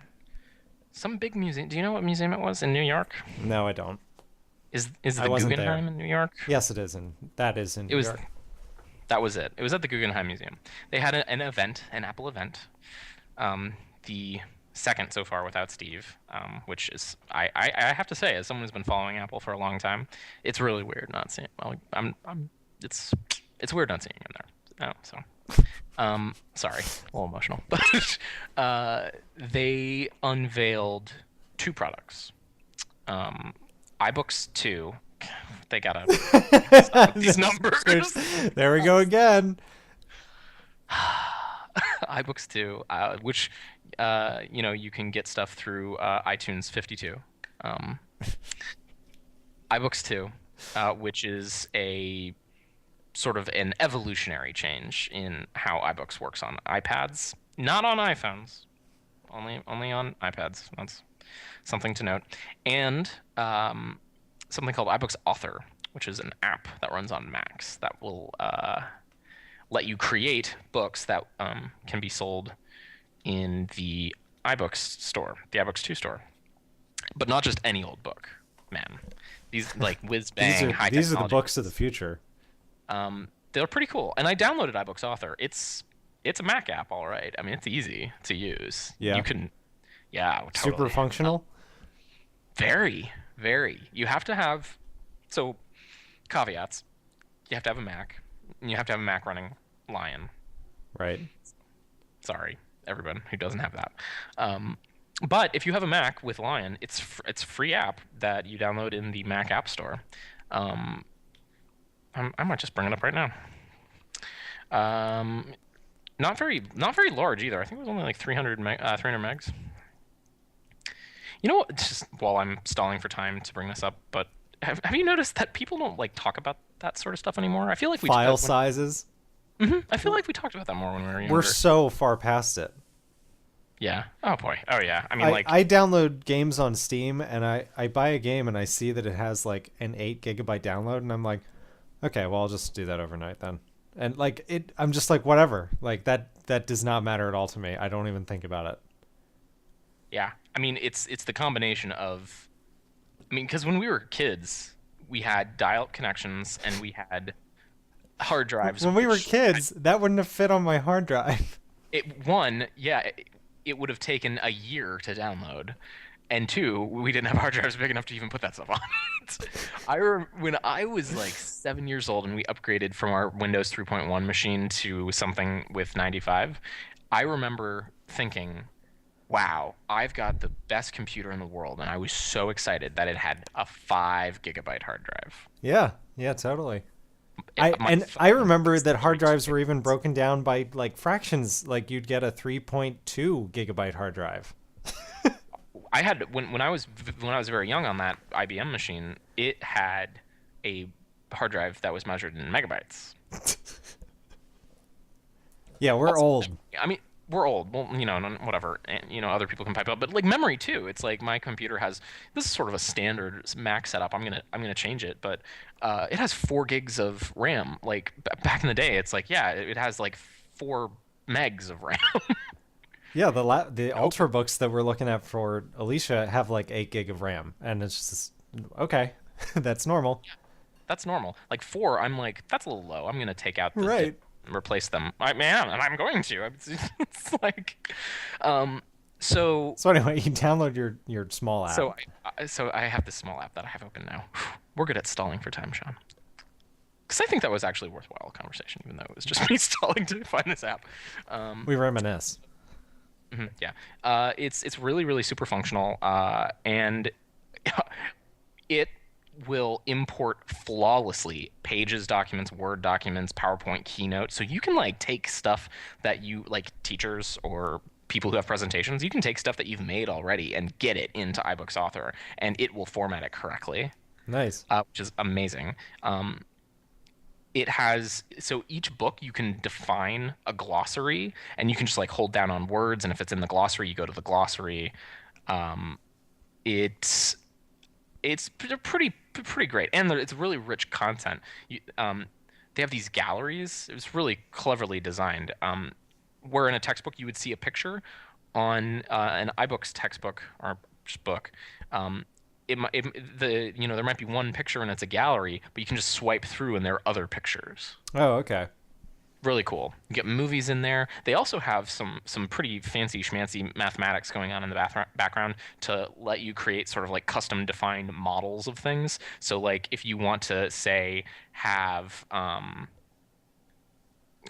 some big museum. Do you know what museum it was in New York? No, I don't. Is the Guggenheim in New York? Yes, it is, and that is in New York. That was it. It was at the Guggenheim Museum. They had an event, an Apple event. The second so far without Steve, which is I have to say, as someone who's been following Apple for a long time, it's really weird not seeing. Well, it's weird not seeing him there. No, so sorry, a little emotional. But they unveiled 2 products. iBooks 2. They gotta stop these numbers. There we go again. iBooks 2, which you can get stuff through iTunes 52. iBooks 2, which is a sort of an evolutionary change in how iBooks works on iPads, not on iPhones, only on iPads. That's something to note. And something called iBooks Author, which is an app that runs on Macs that will let you create books that can be sold in the iBooks store, the iBooks 2 store. But not just any old book, man. These whiz-bang high technology. These are the books of the future. They're pretty cool. And I downloaded iBooks Author. It's a Mac app, all right. I mean, it's easy to use. Yeah. You can, yeah, totally. Super functional? Very, very. You have to have, so caveats. You have to have a Mac. And you have to have a Mac running Lion. Right. Sorry, everyone who doesn't have that. But if you have a Mac with Lion, it's a free app that you download in the Mac App Store. I might just bring it up right now. Not very large either. I think it was only like 300 megs. You know what? Just while I'm stalling for time to bring this up, but have you noticed that people don't like talk about that sort of stuff anymore? I feel like file sizes. I feel like we talked about that more when we were younger. We're so far past it. Yeah. Oh boy. Oh yeah. I mean, I download games on Steam, and I buy a game and I see that it has like an 8 gigabyte download, and I'm like, okay, well, I'll just do that overnight then. And like I'm just like, whatever. Like that does not matter at all to me. I don't even think about it. Yeah. I mean, it's the combination of, I mean, because when we were kids, we had dial-up connections and we had hard drives. When we were kids, that wouldn't have fit on my hard drive. It would have taken a year to download, and 2, we didn't have hard drives big enough to even put that stuff on. When I was like 7 years old and we upgraded from our Windows 3.1 machine to something with 95, I remember thinking, wow, I've got the best computer in the world, and I was so excited that it had a 5 gigabyte hard drive. Yeah, totally. I remember that hard drives were even broken down by like fractions. Like you'd get a 3.2 gigabyte hard drive. I had when I was very young on that IBM machine, it had a hard drive that was measured in megabytes. Yeah, we're old. I mean, we're old. Well, whatever. And, other people can pipe up, but like memory too. It's like my computer has, this is sort of a standard Mac setup. I'm gonna change it, but it has 4 gigs of RAM. Like back in the day, it's like, yeah, it has like 4 megs of RAM. Yeah, the Ultrabooks that we're looking at for Alicia have like 8 gig of RAM, and it's just okay. That's normal. Yeah, that's normal. Like 4, I'm like, that's a little low. I'm gonna take out right. Replace them. And I'm going to. It's like, so anyway, you download your small app. So I have this small app that I have open now. We're good at stalling for time, Sean. Because I think that was actually a worthwhile conversation, even though it was just me stalling to find this app. We reminisce. Yeah, it's really, really super functional, and it will import flawlessly pages, documents, Word documents, PowerPoint, Keynote. So you can like take stuff that you like, teachers or people who have presentations, you can take stuff that you've made already and get it into iBooks Author, and it will format it correctly. Nice. Which is amazing. It has, so each book you can define a glossary, and you can just like hold down on words, and if it's in the glossary, you go to the glossary. It's pretty great, and it's really rich content. They have these galleries. It was really cleverly designed. Where in a textbook you would see a picture, on an iBooks textbook or book, there might be one picture and it's a gallery, but you can just swipe through and there are other pictures. Oh, okay. Really cool. You get movies in there. They also have some pretty fancy schmancy mathematics going on in the background to let you create sort of like custom defined models of things. So like if you want to say have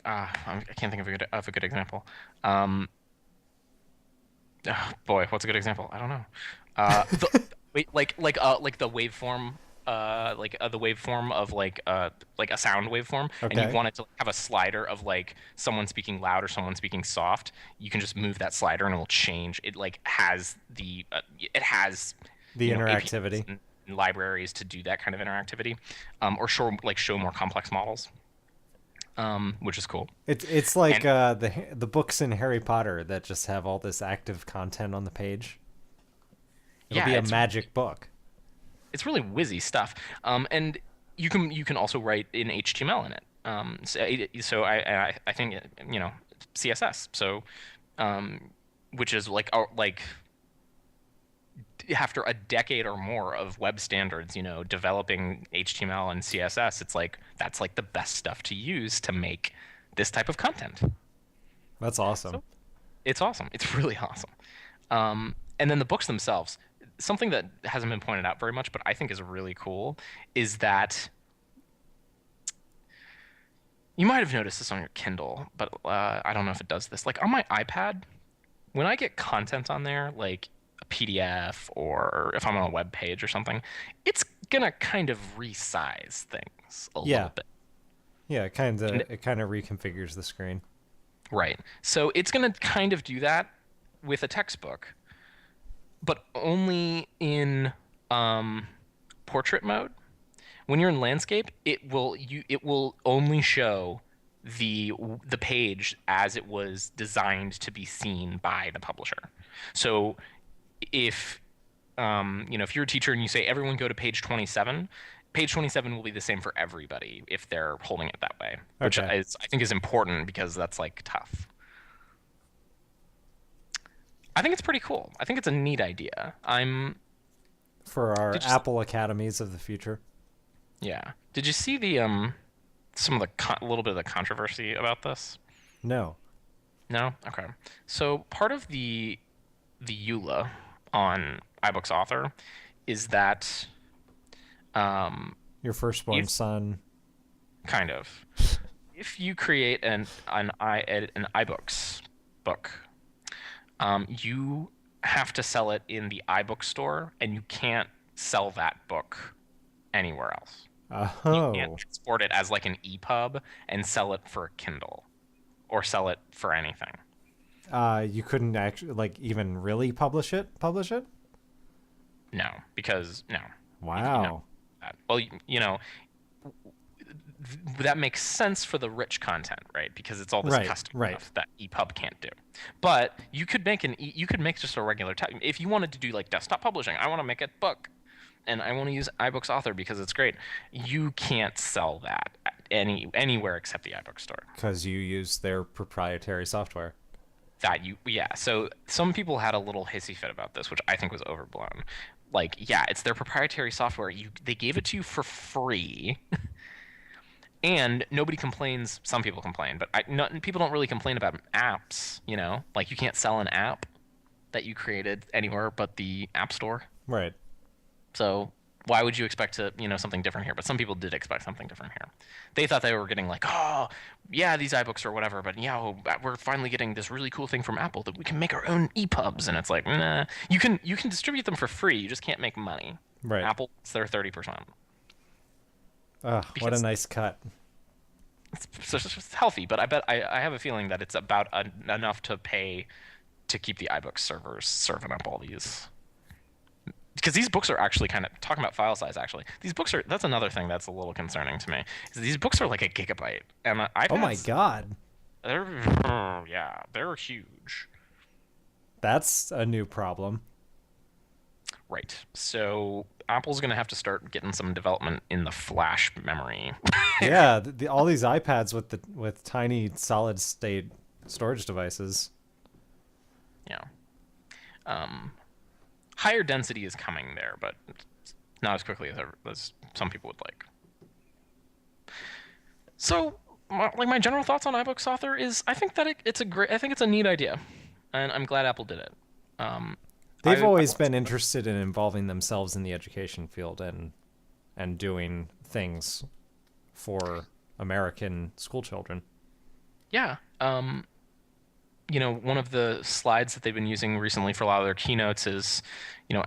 I can't think of a good example. Oh boy, what's a good example? I don't know. Like the waveform, the waveform of like a sound waveform, okay. And you want it to have a slider of like someone speaking loud or someone speaking soft. You can just move that slider and it will change. It like has the interactivity and libraries to do that kind of interactivity, or show more complex models. Which is cool. It's like the books in Harry Potter that just have all this active content on the page. It'll be a magic book. It's really whizzy stuff. And you can also write in HTML in it. So I think CSS. So which is like after a decade or more of web standards, developing HTML and CSS, it's like that's like the best stuff to use to make this type of content. That's awesome. So, it's awesome. It's really awesome. And then the books themselves, something that hasn't been pointed out very much, but I think is really cool, is that You might have noticed this on your Kindle, but I don't know if it does this. Like on my iPad, when I get content on there, like a PDF or if I'm on a web page or something, it's gonna kind of resize things a Yeah. little bit. Yeah, And, it kind of reconfigures the screen. right. So it's gonna kind of do that with a textbook, but only in portrait mode. When you're in landscape, it will only show the the page as it was designed to be seen by the publisher. So if if you're a teacher and you say everyone go to page 27 will be the same for everybody if they're holding it that way, which Okay. I think is important because that's like tough. I think it's pretty cool. I think it's a neat idea. For our Did you Apple Academies of the future. Yeah. Did you see the some of the a little bit of the controversy about this? No. No? Okay. So part of the EULA on iBooks Author is that Your firstborn if son. kind of if you create an iBooks book, you have to sell it in the iBook store, and you can't sell that book anywhere else. You can't Oh. export it as like an EPUB and sell it for a Kindle or sell it for anything. You couldn't actually like even really publish it? Publish it? No, because no. Wow. That. Well, that makes sense for the rich content, right? Because it's all this Right, custom right. stuff that EPUB can't do. But you could make you could make just a regular type. If you wanted to do like desktop publishing, I want to make a book, and I want to use iBooks Author because it's great. You can't sell that anywhere except the iBook store. Because you use their proprietary software. Yeah. So some people had a little hissy fit about this, which I think was overblown. Like, yeah, it's their proprietary software. They gave it to you for free. And nobody complains. Some people complain, but people don't really complain about apps. Like you can't sell an app that you created anywhere but the App Store. Right. So why would you expect something different here? But some people did expect something different here. They thought they were getting like, oh, yeah, these iBooks or whatever, but yeah, we're finally getting this really cool thing from Apple that we can make our own EPUBs, and it's like, nah, you can distribute them for free. You just can't make money. Right. Apple, it's their 30%. Ugh, what a Because nice cut. it's healthy, but I have a feeling that it's about enough to pay to keep the iBooks servers serving up all these. Because these books are actually kind of talking about file size. Actually, these books are. That's another thing that's a little concerning to me. Is these books are like a gigabyte, and iPads. Oh my god. They're yeah, they're huge. That's a new problem. Right. So Apple's gonna have to start getting some development in the flash memory. Yeah, all these iPads with tiny solid state storage devices. Yeah. Higher density is coming there, but not as quickly as some people would like. So, my general thoughts on iBooks Author is I think that I think it's a neat idea, and I'm glad Apple did it. They've always been interested in involving themselves in the education field and doing things for American school children. Yeah. One of the slides that they've been using recently for a lot of their keynotes is,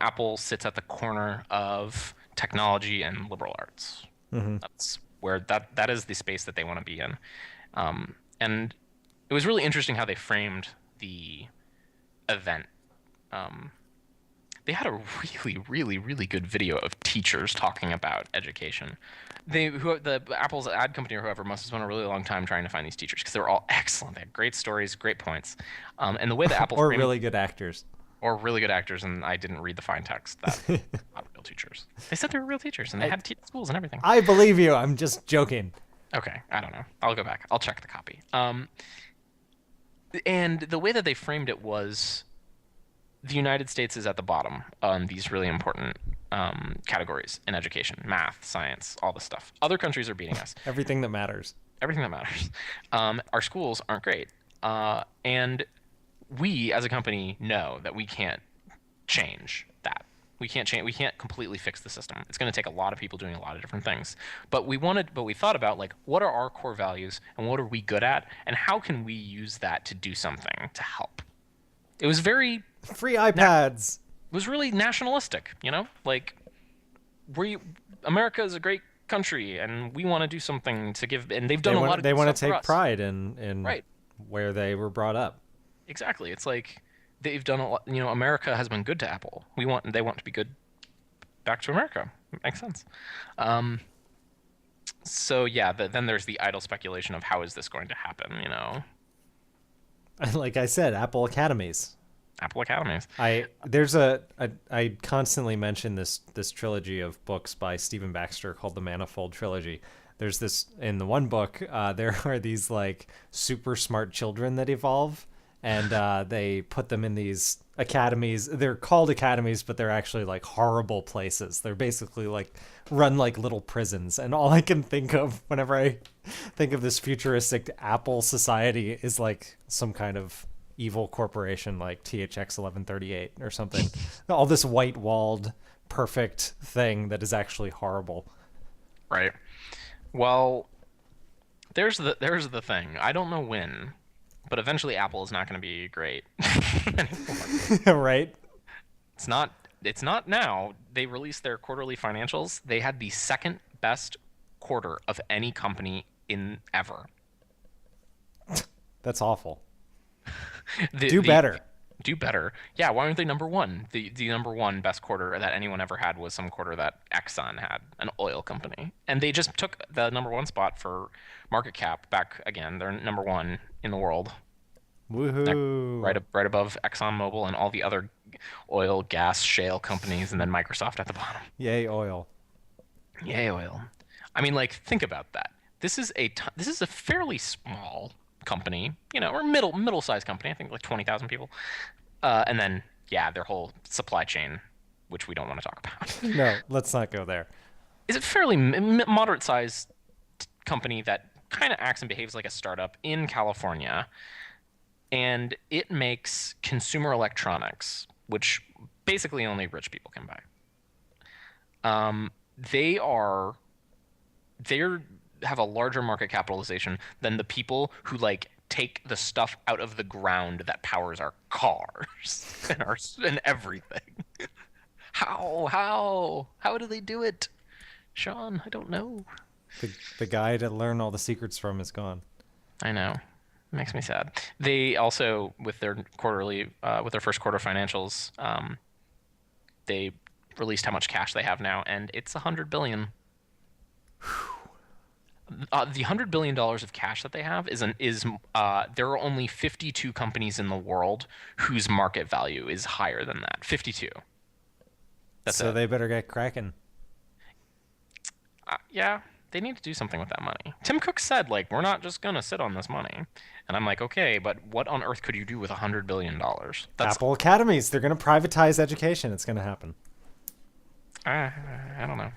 Apple sits at the corner of technology and liberal arts. Mm-hmm. That's where that is the space that they want to be in. And it was really interesting how they framed the event. They had a really, really, really good video of teachers talking about education. The Apple's ad company or whoever must have spent a really long time trying to find these teachers because they were all excellent. They had great stories, great points, and the way that Apple Or really good actors. or really good actors. And I didn't read the fine text that not real teachers. They said they were real teachers and they had schools and everything. I believe you. I'm just joking. Okay, I don't know. I'll go back. I'll check the copy. And the way that they framed it was the United States is at the bottom on these really important categories in education: math, science, all this stuff. Other countries are beating us. Everything that matters. Everything that matters. Our schools aren't great. And we, as a company, know that we can't change that. We can't change. We can't completely fix the system. It's going to take a lot of people doing a lot of different things. But we thought about like what are our core values and what are we good at and how can we use that to do something to help. It was very Free iPads. it was really nationalistic, you know? Like America is a great country and we want to do something to give, and they've done a lot of They good want stuff to for take us. pride in Right. where they were brought up. Exactly. It's like they've done a lot, you know, America has been good to Apple. They want to be good back to America. Makes sense. So yeah, then there's the idle speculation of how is this going to happen, you know? Like I said, Apple Academies. Apple Academies. I constantly mention this trilogy of books by Stephen Baxter called the Manifold Trilogy. There's this in the one book. There are these like super smart children that evolve, and they put them in these academies. They're called academies, but they're actually like horrible places. They're basically like run like little prisons. And all I can think of whenever I think of this futuristic Apple society is like some kind of evil corporation like THX 1138 or something. All this white walled perfect thing that is actually horrible. Right. Well, there's the thing. I don't know when, but eventually Apple is not going to be great anymore. Right? It's not now. They released their quarterly financials. They had the second best quarter of any company in ever. That's awful. Do better. Do better. Yeah, why aren't they number one? The number one best quarter that anyone ever had was some quarter that Exxon had, an oil company. And they just took the number one spot for market cap back again. They're number one in the world. Woohoo. Right above ExxonMobil and all the other oil, gas, shale companies, and then Microsoft at the bottom. Yay, oil. Yay, oil. I mean, like, think about that. This is a fairly small company, you know, or middle-sized company. I think like 20,000 people. And then, yeah, their whole supply chain, which we don't want to talk about. No, let's not go there. Is a fairly moderate-sized company that kind of acts and behaves like a startup in California. And it makes consumer electronics, which basically only rich people can buy. They have a larger market capitalization than the people who like take the stuff out of the ground that powers our cars and everything. How do they do it, Sean? I don't know. The guy to learn all the secrets from is gone. I know. It makes me sad. They also, with their first quarter financials, they released how much cash they have now, and it's $100 billion. The $100 billion of cash that they have there are only 52 companies in the world whose market value is higher than that. 52. So they better get cracking. Yeah, they need to do something with that money. Tim Cook said, like, we're not just going to sit on this money. And I'm like, okay, but what on earth could you do with $100 billion? Apple Academies. They're going to privatize education. It's going to happen. I don't know.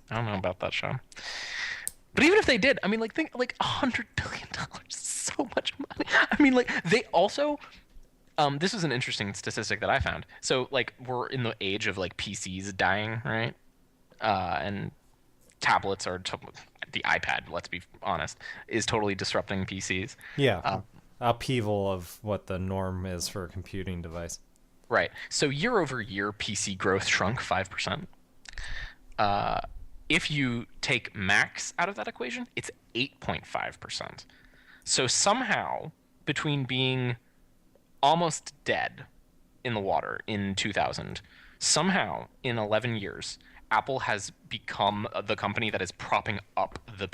I don't know about that, Sean. But even if they did, I mean, like, think like $100 billion is so much money. I mean, like, they also, this is an interesting statistic that I found. So, like, we're in the age of like PCs dying, right? And tablets are the iPad. Let's be honest, is totally disrupting PCs. Yeah, upheaval of what the norm is for a computing device. Right. So year over year, PC growth shrunk 5%. If you take Macs out of that equation, it's 8.5%. So somehow, between being almost dead in the water in 2000, somehow in 11 years, Apple has become the company that is propping up the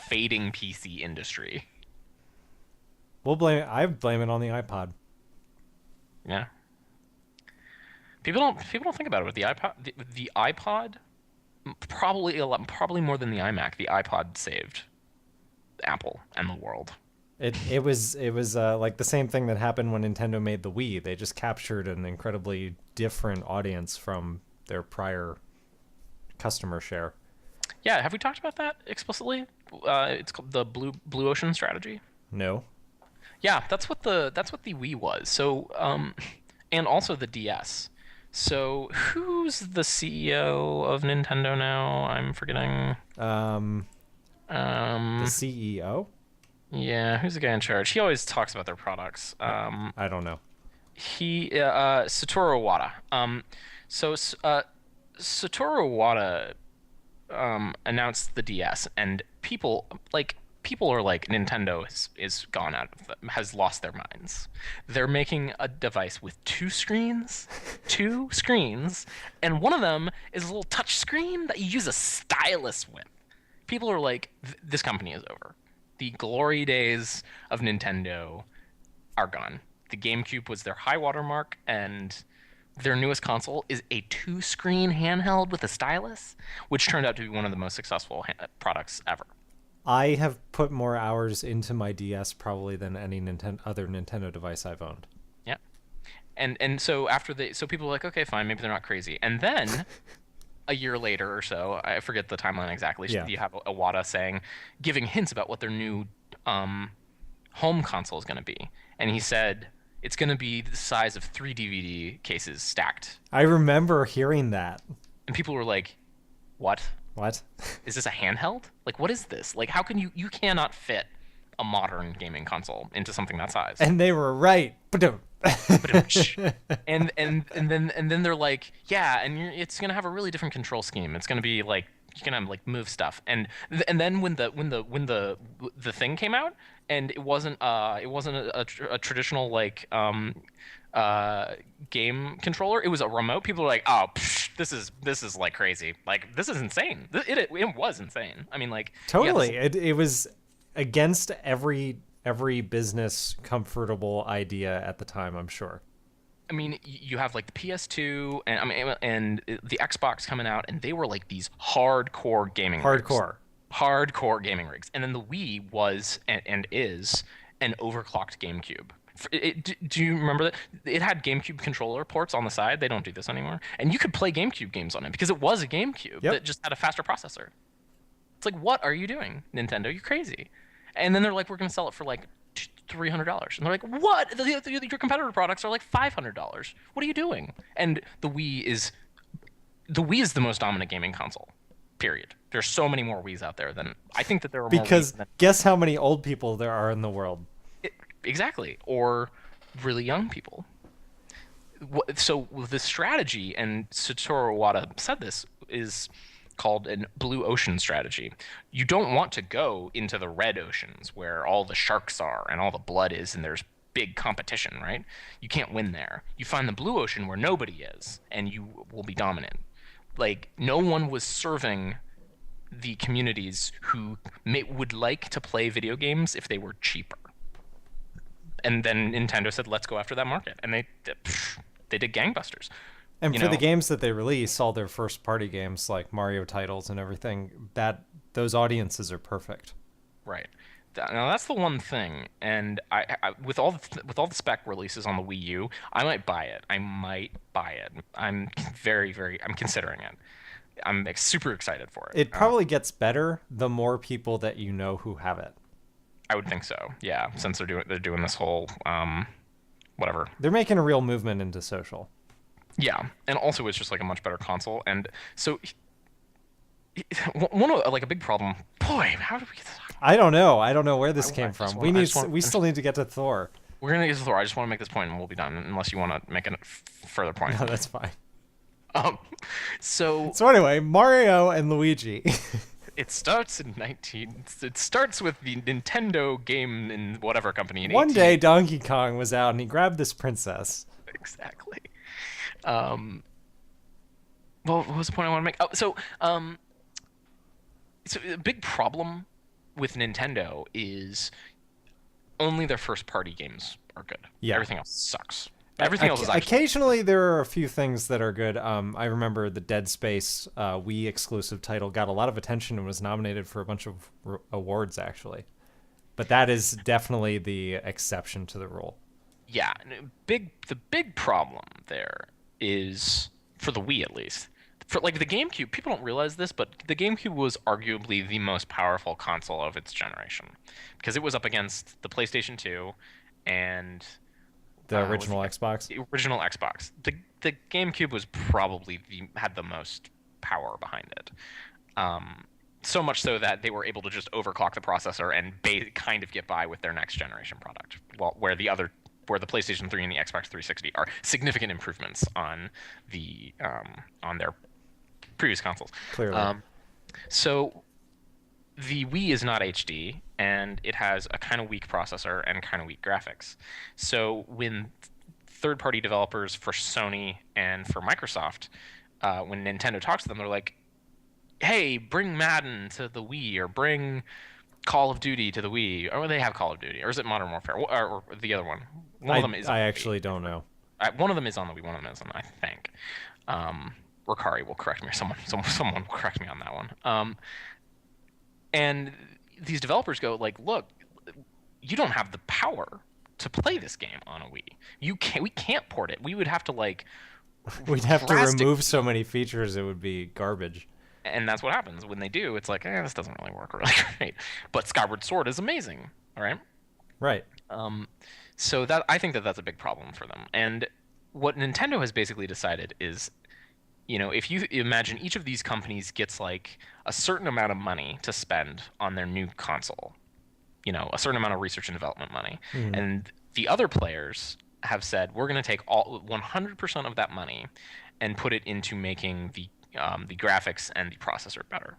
fading PC industry. I blame it on the iPod. Yeah. People don't think about it with the iPod. The iPod. Probably more than the iMac. The iPod saved Apple and the world. It was like the same thing that happened when Nintendo made the Wii. They just captured an incredibly different audience from their prior customer share. Yeah, have we talked about that explicitly? It's called the Blue Ocean strategy. No. Yeah, that's what the Wii was. So, and also the DS. So who's the CEO of Nintendo now? I'm forgetting. Um, the Um, CEO? yeah, who's the guy in charge? He always talks about their products. I don't know. Satoru Iwata. So Satoru Iwata announced the DS, and people are like Nintendo is gone out of has lost their minds. They're making a device with two screens, and one of them is a little touch screen that you use a stylus with. People are like, this company is over. The glory days of Nintendo are gone. The GameCube was their high water mark, and their newest console is a two-screen handheld with a stylus, which turned out to be one of the most successful products ever. I have put more hours into my DS probably than any other Nintendo device I've owned. Yeah. And so so people are like, okay, fine, maybe they're not crazy. And then a year later or so, I forget the timeline exactly, Yeah. you have Iwata giving hints about what their new home console is going to be. And he said it's going to be the size of 3 DVD cases stacked. I remember hearing that. And people were like, what? What? Is this a handheld? Like, what is this? Like, how can you cannot fit a modern gaming console into something that size? And they were right. Ba-dum. and then they're like, yeah, and it's gonna have a really different control scheme. It's gonna be like you're gonna like move stuff. And then when the thing came out, and it wasn't a traditional like game controller. It was a remote. People were like, oh, this is like crazy. Like, this is insane. It was insane. I mean, like, Totally. It was against every business comfortable idea at the time, I'm sure. I mean, you have like the PS2 and I mean, and the Xbox coming out, and they were like these hardcore gaming rigs. Hardcore gaming rigs. And then the Wii was and is an overclocked GameCube. Do you remember that? It had GameCube controller ports on the side. They don't do this anymore. And you could play GameCube games on it because it was a GameCube that just had a faster processor. It's like, what are you doing, Nintendo? You're crazy. And then they're like, we're going to sell it for like $300. And they're like, what? Your competitor products are like $500. What are you doing? And the Wii is the most dominant gaming console. Period. There's so many more Wiis out there than I think that there are more because Wiis than, guess how many old people there are in the world. Exactly, or really young people. So the strategy, and Satoru Iwata said this, is called a blue ocean strategy. You don't want to go into the red oceans where all the sharks are and all the blood is and there's big competition, right? You can't win there. You find the blue ocean where nobody is and you will be dominant. Like, no one was serving the communities who would like to play video games if they were cheaper. And then Nintendo said, let's go after that market. And they did gangbusters. And for the games that they release, all their first party games like Mario titles and everything, those audiences are perfect. Right. Now that's the one thing. And I with all the spec releases on the Wii U, I might buy it. I'm I'm considering it. I'm super excited for it. It probably gets better the more people that you know who have it. I would think so. Yeah, since they're doing this whole whatever. They're making a real movement into social. Yeah, and also it's just like a much better console. And so one of like a big problem. Boy, how did we get to talk? I don't know where this came from. We still need to get to Thor. We're gonna get to Thor. I just want to make this point and we'll be done. Unless you want to make a further point. No, that's fine. So anyway, Mario and Luigi. It starts with the Nintendo game in whatever company. In One day, Donkey Kong was out and he grabbed this princess. Exactly. Well, what was the point I want to make? So a big problem with Nintendo is only their first-party games are good. Yeah. Everything else sucks. Everything else is occasionally there are a few things that are good. I remember the Dead Space Wii exclusive title got a lot of attention and was nominated for a bunch of awards actually, but that is definitely the exception to the rule. Yeah, the big problem there is, for the Wii at least, for like the GameCube. People don't realize this, but the GameCube was arguably the most powerful console of its generation because it was up against the PlayStation 2 and The original Xbox? The original Xbox. The GameCube was probably had the most power behind it. So much so that they were able to just overclock the processor and kind of get by with their next generation product. Where the PlayStation 3 and the Xbox 360 are significant improvements on their previous consoles. Clearly. So the Wii is not HD, and it has a kind of weak processor and kind of weak graphics. So when third-party developers for Sony and for Microsoft, when Nintendo talks to them, they're like, hey, bring Madden to the Wii, or bring Call of Duty to the Wii. Or they have Call of Duty, or is it Modern Warfare, or the other one? One of them is. I actually don't know. One of them is on the Wii. One of them isn't, I think. Ricari will correct me. Someone will correct me on that one. And these developers go like, look, you don't have the power to play this game on a Wii. We can't port it. We would have to we'd have to remove so many features, it would be garbage. And that's what happens when they do. It's like, this doesn't really work really great. But Skyward Sword is amazing, all right? Right. So I think that's a big problem for them. And what Nintendo has basically decided is, if you imagine each of these companies gets like a certain amount of money to spend on their new console, a certain amount of research and development money, and the other players have said, we're going to take all 100% of that money and put it into making the graphics and the processor better.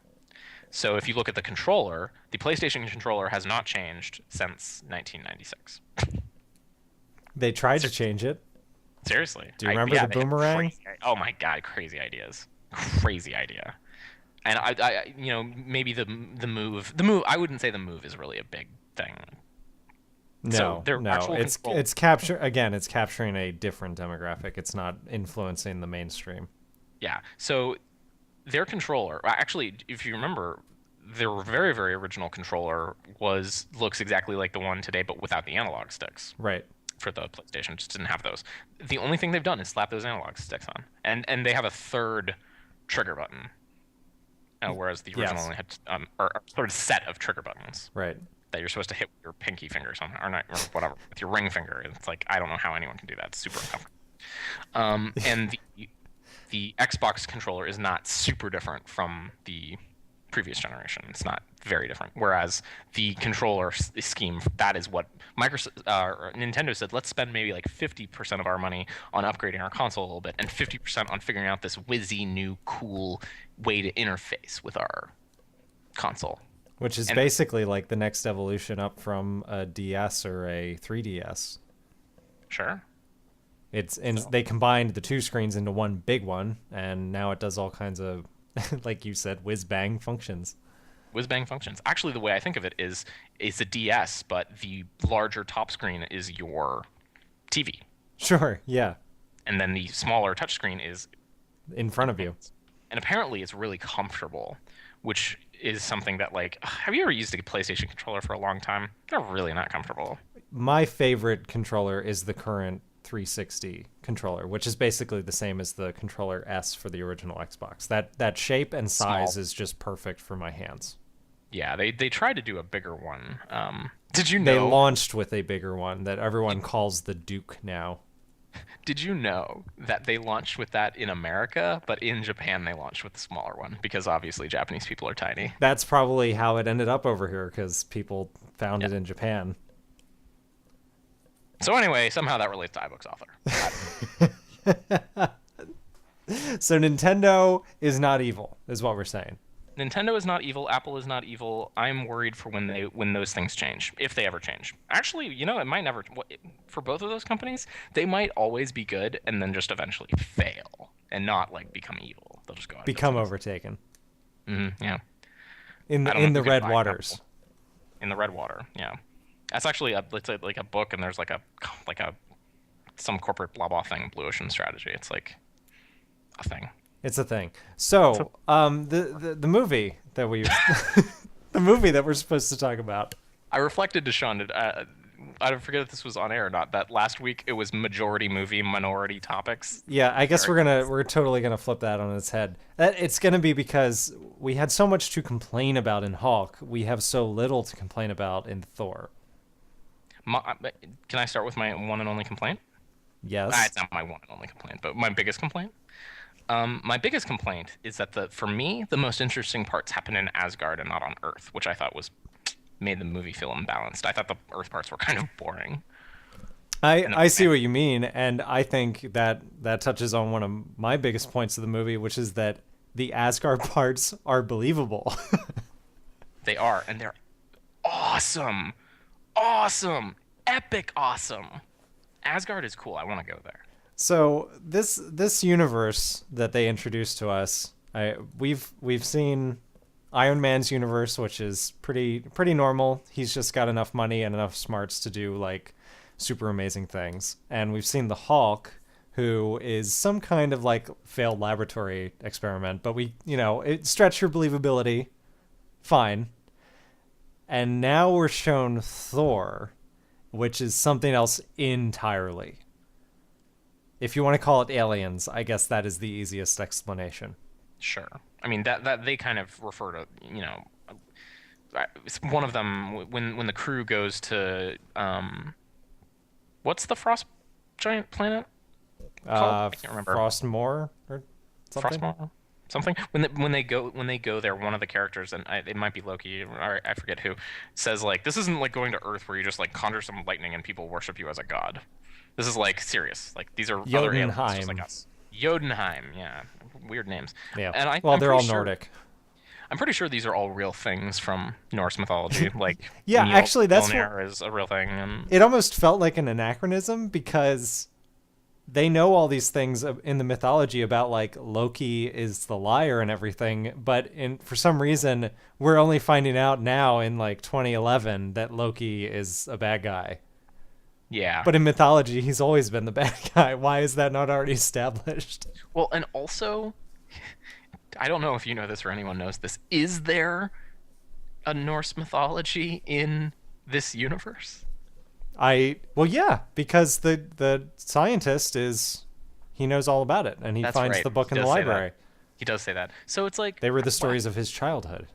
So if you look at the controller, the PlayStation controller has not changed since 1996. They tried to change it. Seriously. Do you remember the boomerang? Oh my god, crazy ideas. Crazy idea. And I maybe the move. I wouldn't say the move is really a big thing. No, it's capturing a different demographic. It's not influencing the mainstream. Yeah. So their controller, actually, if you remember, their very, very original controller looks exactly like the one today, but without the analog sticks. Right. For the PlayStation, just didn't have those. The only thing they've done is slap those analog sticks on, and they have a third trigger button, whereas the original only had or a third set of trigger buttons. Right. That you're supposed to hit with your pinky finger or not, or whatever, with your ring finger. It's like, I don't know how anyone can do that. It's super uncomfortable. And the Xbox controller is not super different from the previous generation. It's not very different. Whereas the controller scheme, that is what Nintendo said, let's spend maybe like 50% of our money on upgrading our console a little bit and 50% on figuring out this whizzy new cool way to interface with our console. Which is basically like the next evolution up from a DS or a 3DS. Sure. They combined the two screens into one big one, and now it does all kinds of, like you said, whiz-bang functions. Whiz-bang functions. Actually, the way I think of it is it's a DS, but the larger top screen is your TV. Sure, yeah. And then the smaller touchscreen is in front of you. And apparently it's really comfortable, which is something that, like, have you ever used a PlayStation controller for a long time? They're really not comfortable. My favorite controller is the current 360 controller, which is basically the same as the controller S for the original Xbox. That shape and size is just perfect for my hands. Yeah, they tried to do a bigger one. Did you know they launched with a bigger one that everyone calls the Duke now? Did you know that they launched with that in America, but in Japan they launched with the smaller one because obviously Japanese people are tiny? That's probably how it ended up over here, because people found it in Japan. So anyway, somehow that relates to iBooks author. So Nintendo is not evil, is what we're saying. Nintendo is not evil. Apple is not evil. I'm worried for when those things change, if they ever change. Actually, it might never. For both of those companies, they might always be good and then just eventually fail and not like become evil. They'll just go out become overtaken. Mm-hmm, yeah. In the red waters. In the red water, yeah. That's actually like a book, and there's like some corporate blah blah thing, Blue Ocean Strategy. It's like a thing. It's a thing. So, the movie that the movie that we're supposed to talk about. I reflected to Sean. I forget if this was on air or not. That last week it was majority movie, minority topics. Yeah, I guess we're totally gonna flip that on its head. It's gonna be because we had so much to complain about in Hulk. We have so little to complain about in Thor. Can I start with my one and only complaint? Yes. It's not my one and only complaint, but my biggest complaint. My biggest complaint is that for me, the most interesting parts happen in Asgard and not on Earth, which I thought made the movie feel imbalanced. I thought the Earth parts were kind of boring. I see what you mean, and I think that touches on one of my biggest points of the movie, which is that the Asgard parts are believable. They are, and they're awesome, awesome, epic, awesome. Asgard is cool. I want to go there. So this universe that they introduced to us, we've seen Iron Man's universe, which is pretty normal. He's just got enough money and enough smarts to do like super amazing things. And we've seen the Hulk, who is some kind of like failed laboratory experiment, but it stretched your believability. Fine. And now we're shown Thor, which is something else entirely. If you want to call it aliens, I guess that is the easiest explanation. Sure. I mean that they kind of refer to, one of them when the crew goes to what's the frost giant planet called? I can't remember. Frostmoor or something. Frostmoor, something. When they go there, one of the characters, and it might be Loki or I forget who, says like, this isn't like going to Earth where you just like conjure some lightning and people worship you as a god. This is like serious. Like these are other aliens just like us. Jotunheim, yeah, weird names. Yeah. And they're all Nordic. I'm pretty sure these are all real things from Norse mythology. Like, yeah, actually, that's what is a real thing. And it almost felt like an anachronism because they know all these things in the mythology about like Loki is the liar and everything, but for some reason we're only finding out now in like 2011 that Loki is a bad guy. Yeah. But in mythology, he's always been the bad guy. Why is that not already established? Well, and also, I don't know if you know this or anyone knows this. Is there a Norse mythology in this universe? Yeah, because the scientist he knows all about it, and he finds the book in the library. He does say that. So it's like they were the stories of his childhood.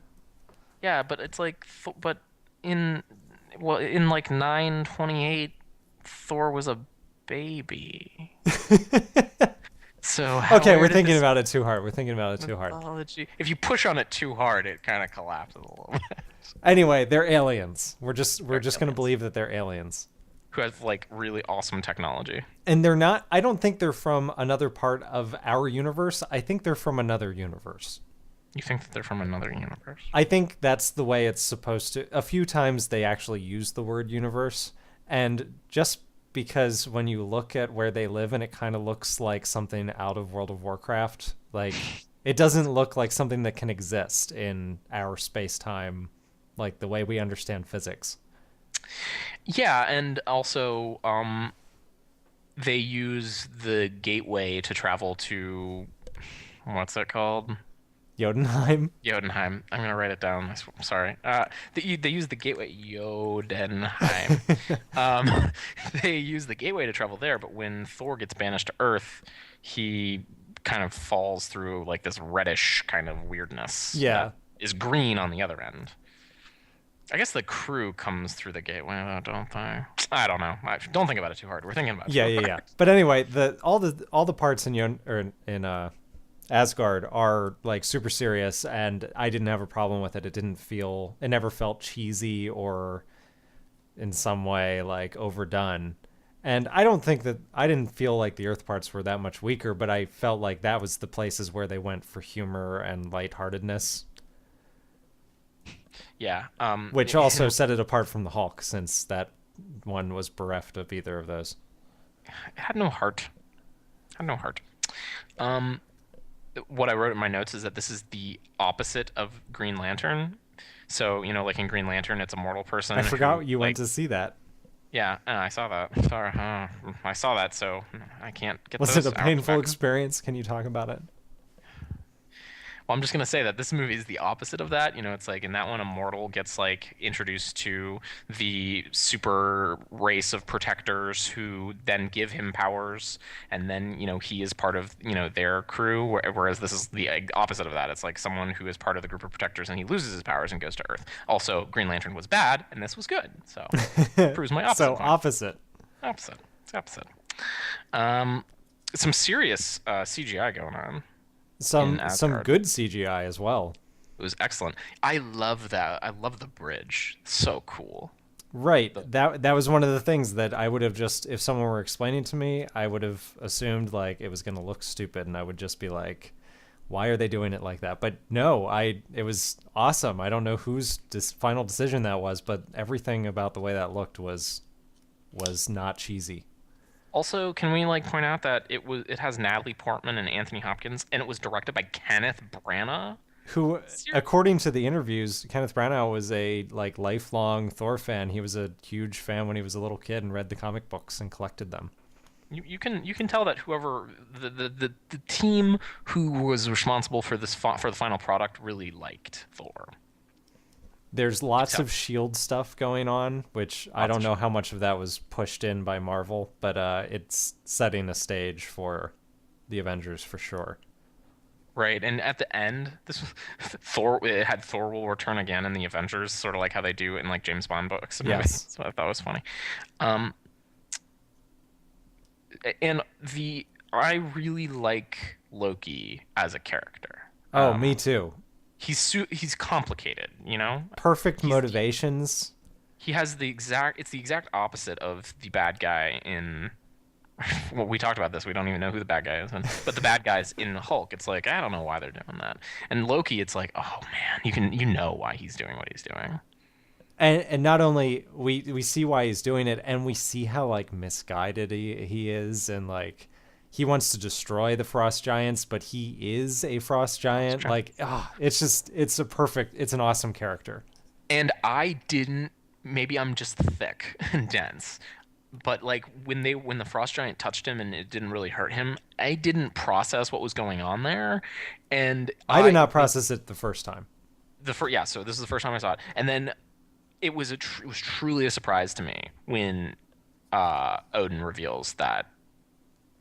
Yeah, but it's like, but in like 928, Thor was a baby. So okay, we're thinking about it too hard. If you push on it too hard, it kind of collapses a little bit. Anyway, they're aliens. We're just going to believe that they're aliens who have like really awesome technology. And they're not. I don't think they're from another part of our universe. I think they're from another universe. You think that they're from another universe? I think that's the way it's supposed to. A few times they actually use the word universe, and just because when you look at where they live and it kind of looks like something out of World of Warcraft, like it doesn't look like something that can exist in our space-time, like the way we understand physics. Yeah, and also they use the gateway to travel to, what's that called? Jotunheim. I'm gonna write it down. I'm sorry. They use the gateway Jotunheim. They use the gateway to travel there, but when Thor gets banished to Earth, he kind of falls through like this reddish kind of weirdness. Yeah, that is green on the other end. I guess the crew comes through the gateway, though, don't they? I don't know. Don't think about it too hard. We're thinking about it. Yeah. But anyway, all the parts in Asgard are like super serious, and I didn't have a problem with it. It never felt cheesy or in some way like overdone. And I didn't feel like the Earth parts were that much weaker, but I felt like that was the places where they went for humor and lightheartedness. Yeah. Which also set it apart from the Hulk, since that one was bereft of either of those. It had no heart. What I wrote in my notes is that this is the opposite of Green Lantern. So, like in Green Lantern, it's a mortal person. I forgot you went to see that. Yeah, I saw that. Sorry, I saw that, so I can't get Was those it a painful experience? Can you talk about it? Well, I'm just gonna say that this movie is the opposite of that. It's like in that one, a mortal gets like introduced to the super race of protectors who then give him powers, and then he is part of their crew. Whereas this is the opposite of that. It's like someone who is part of the group of protectors and he loses his powers and goes to Earth. Also, Green Lantern was bad, and this was good. So proves my opposite. So opposite. Opposite. It's opposite. Um, some serious CGI going on in Some Asgard. good CGI as well. It was excellent. I love that. I love the bridge. So cool. Right. The, That was one of the things that I would have just, if someone were explaining to me, I would have assumed like it was going to look stupid, and I would just be like, why are they doing it like that? But no, it was awesome. I don't know whose final decision that was, but everything about the way that looked was not cheesy. Also, can we like point out that it has Natalie Portman and Anthony Hopkins, and it was directed by Kenneth Branagh. Who, according to the interviews, Kenneth Branagh was a like lifelong Thor fan. He was a huge fan when he was a little kid and read the comic books and collected them. You can tell that whoever the team who was responsible for for the final product really liked Thor. There's lots of Shield stuff going on, which I don't know how much of that was pushed in by Marvel, but it's setting a stage for the Avengers for sure. Right, and at the end, this was Thor. It had Thor will return again in the Avengers, sort of like how they do in like James Bond books and movies. Yes. So I thought it was funny. Um, and I really like Loki as a character. Oh, me too. He's complicated, you know. Perfect He's, motivations. he has it's the exact opposite of the bad guy in. Well, we talked about this. We don't even know who the bad guy is, but the bad guys in Hulk, it's like I don't know why they're doing that. And Loki, it's like, oh man, you know why he's doing what he's doing. And not only we see why he's doing it, and we see how like misguided he is, and like he wants to destroy the frost giants, but he is a frost giant. Like, it's an awesome character. And I didn't. Maybe I'm just thick and dense, but like when the frost giant touched him and it didn't really hurt him, I didn't process what was going on there, and I did not process it the first time. Yeah. So this is the first time I saw it, and then it was it was truly a surprise to me when Odin reveals that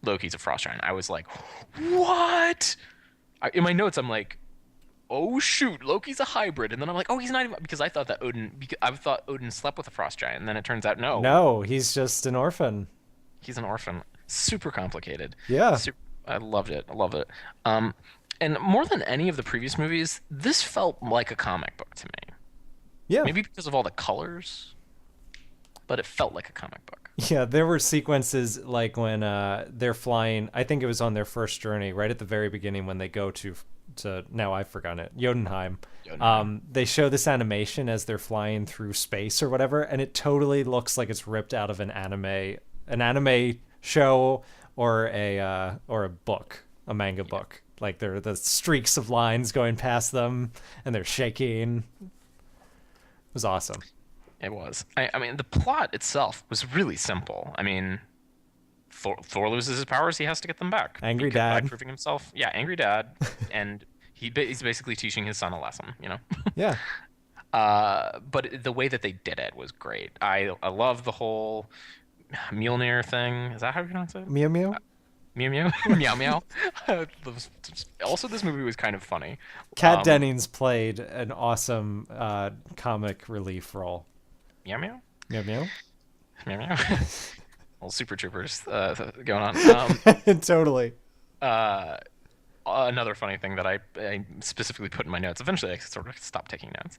Loki's a frost giant. I was like, what? In my notes, I'm like, oh shoot, Loki's a hybrid, and then I'm like, oh, he's not even, because I thought Odin slept with a frost giant, and then it turns out no, he's just an orphan. He's an orphan. Super complicated. Yeah. I loved it. I love it. And more than any of the previous movies, this felt like a comic book to me. Yeah. Maybe because of all the colors, but it felt like a comic book. Yeah, there were sequences like when they're flying. I think it was on their first journey, right at the very beginning when they go to now I've forgotten it, Jotunheim. They show this animation as they're flying through space or whatever, and it totally looks like it's ripped out of an anime show or a book, a manga book. Like there are the streaks of lines going past them, and they're shaking. It was awesome. It was. I mean, the plot itself was really simple. I mean, Thor loses his powers. He has to get them back. Angry dad. By proving himself. Yeah, angry dad. And he's basically teaching his son a lesson, you know? Yeah. But the way that they did it was great. I love the whole Mjolnir thing. Is that how you pronounce it? Mew Mew? Mew Mew? Meow Meow. Also, this movie was kind of funny. Kat Dennings played an awesome comic relief role. Meow Meow? Meow Meow? Meow Meow? Well, Super Troopers going on. Totally. Another funny thing that I specifically put in my notes. Eventually, I sort of stopped taking notes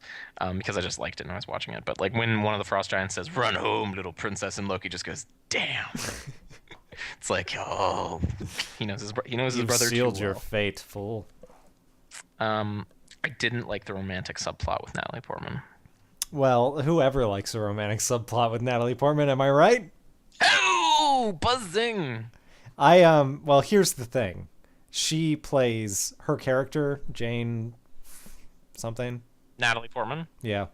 because I just liked it and I was watching it. But like when one of the Frost Giants says, "Run home, little princess," and Loki just goes, "Damn." It's like, oh, he knows his brother. You've sealed your fate, fool. I didn't like the romantic subplot with Natalie Portman. Well, whoever likes a romantic subplot with Natalie Portman, am I right? Oh, buzzing. Well, here's the thing. She plays her character, Jane something. Natalie Portman? Yeah.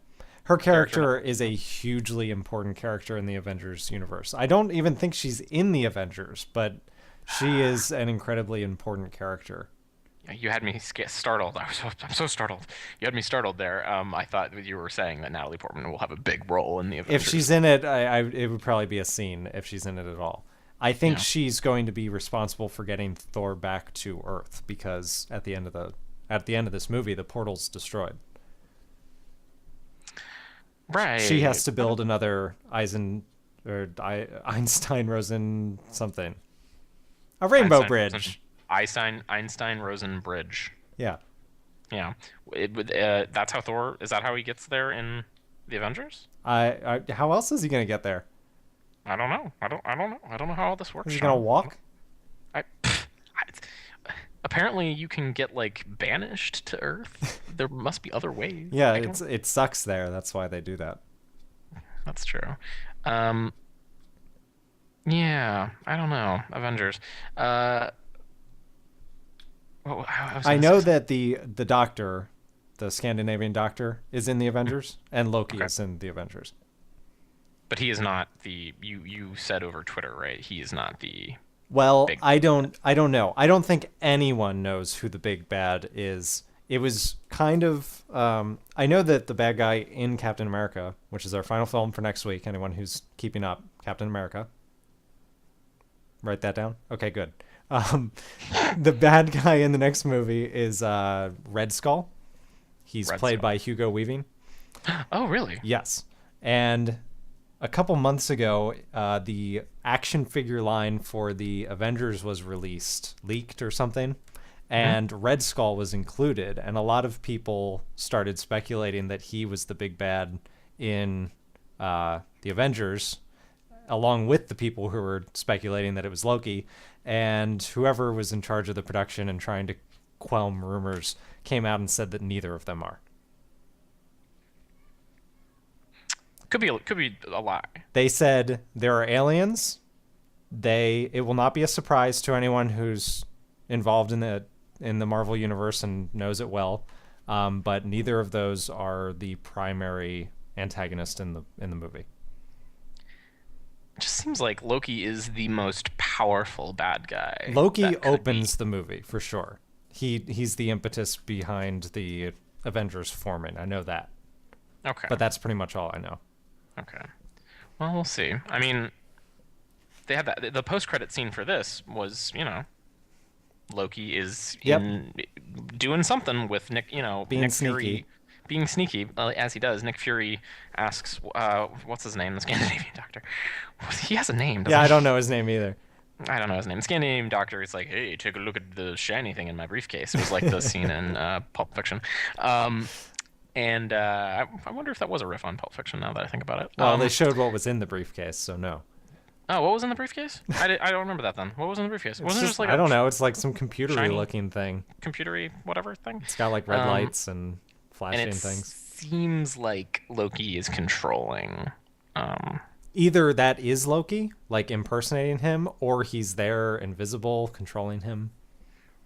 Her character is a hugely important character in the Avengers universe. I don't even think she's in the Avengers, but she is an incredibly important character. You had me startled. I'm so startled. You had me startled there. I thought you were saying that Natalie Portman will have a big role in the Avengers. If she's in it, it would probably be a scene if she's in it at all. I think she's going to be responsible for getting Thor back to Earth because at the end of this movie, the portal's destroyed. Right. She has to build another Einstein Rosen something. A rainbow Einstein-Rosen bridge. Einstein-Rosen bridge. Yeah. Yeah. That's how Thor. Is that how he gets there in the Avengers? How else is he gonna get there? I don't know. I don't know. I don't know how all this works. Is he gonna Sean. walk? Apparently, you can get like banished to Earth. There must be other ways. Yeah, it sucks there. That's why they do that. That's true. Yeah, I don't know. Avengers. I know that the doctor, the Scandinavian doctor, is in the Avengers, and Loki Okay. is in the Avengers. But he is not the you said over Twitter, right? He is not the Well, big I don't know. I don't think anyone knows who the big bad is. It was kind of I know that the bad guy in Captain America, which is our final film for next week, anyone who's keeping up, Captain America. Write that down. Okay, good. The bad guy in the next movie is Red Skull. He's Red played Skull. by Hugo Weaving. Oh, really? Yes. And a couple months ago, the action figure line for the Avengers was leaked or something, and Red Skull was included. And a lot of people started speculating that he was the big bad in the Avengers, along with the people who were speculating that it was Loki. And whoever was in charge of the production and trying to quell rumors came out and said that neither of them are. Could be a lie. They said there are aliens. It will not be a surprise to anyone who's involved in the Marvel universe and knows it well. But neither of those are the primary antagonist in the movie. It just seems like Loki is the most powerful bad guy. Loki that could opens the movie for sure. He's the impetus behind the Avengers forming. I know that. Okay. But that's pretty much all I know. Okay. Well, we'll see. I mean, they had that. The post-credit scene for this was, Loki is doing something with Nick. Being Nick sneaky. Fury, being sneaky as he does. Nick Fury asks, "What's his name?" The Scandinavian doctor. He has a name. Yeah, Doesn't I don't know his name either. I don't know his name. The Scandinavian doctor is like, "Hey, take a look at the shiny thing in my briefcase." It was like the scene in Pulp Fiction. And I wonder if that was a riff on Pulp Fiction. Now that I think about it. Well, they showed what was in the briefcase, so no. Oh, what was in the briefcase? I don't remember that then. What was in the briefcase? Wasn't it just like I don't know. It's like some computery shiny looking thing. computery whatever thing? It's got like red lights and flashing And it things. seems like Loki is controlling. Either that is Loki, like impersonating him, or he's there invisible, controlling him.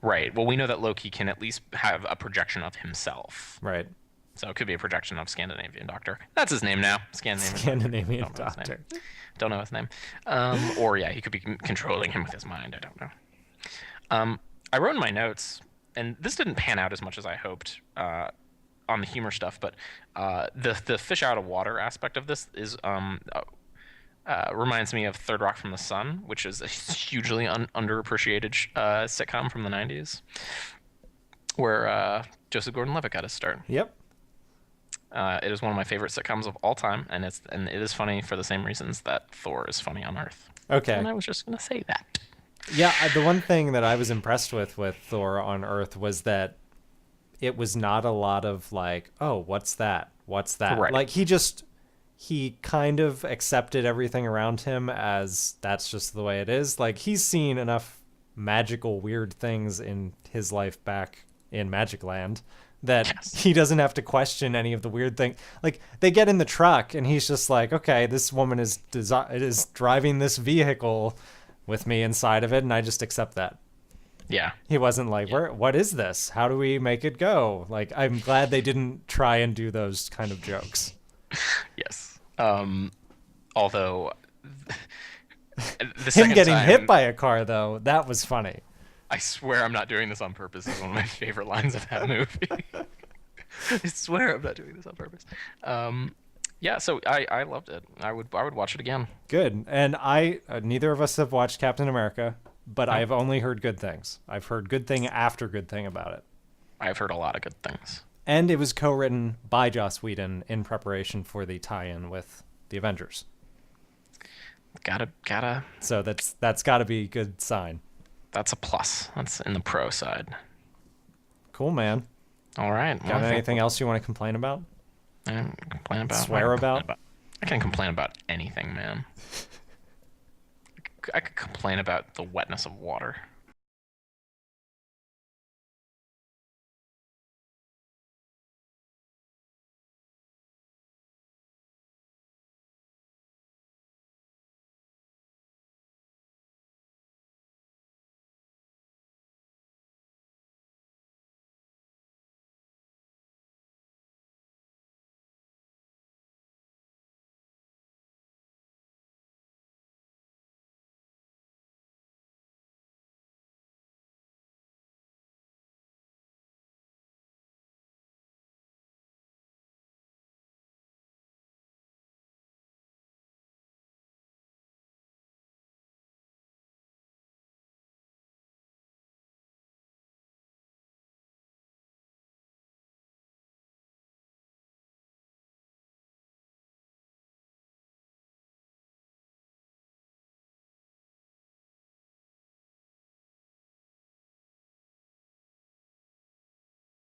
Right. Well, we know that Loki can at least have a projection of himself. Right. So it could be a projection of Scandinavian Doctor. That's his name now. Scandinavian Don't know his doctor. name. Don't know his name. Or yeah, he could be controlling him with his mind. I don't know. I wrote in my notes, and this didn't pan out as much as I hoped on the humor stuff, but the fish out of water aspect of this is reminds me of Third Rock from the Sun, which is a hugely underappreciated sitcom from the 90s, where Joseph Gordon-Levitt got his start. Yep. It is one of my favorite sitcoms of all time, and it is funny for the same reasons that Thor is funny on Earth. Okay. And I was just gonna say that. Yeah, the one thing that I was impressed with Thor on Earth was that it was not a lot of like, oh, what's that? What's that? Right. Like he kind of accepted everything around him as that's just the way it is. Like he's seen enough magical weird things in his life back in Magic Land that he doesn't have to question any of the weird things. Like they get in the truck and he's just like, okay, this woman is driving this vehicle with me inside of it, and I just accept that. Yeah. He wasn't like, what is this? How do we make it go? Like, I'm glad they didn't try and do those kind of jokes. Yes. Although the Him second getting time, hit by a car, though, that was funny. I swear I'm not doing this on purpose is one of my favorite lines of that movie. I swear I'm not doing this on purpose. Yeah, so I loved it. I would watch it again. Good. And neither of us have watched Captain America, but I've only heard good things. I've heard good thing after good thing about it. I've heard a lot of good things. And it was co-written by Joss Whedon in preparation for the tie-in with the Avengers. Gotta. So that's got to be a good sign. That's a plus. That's in the pro side. Cool, man. All right. Got anything else you want to complain about? Complain about? Swear about? I can complain about anything, man. I could complain about the wetness of water.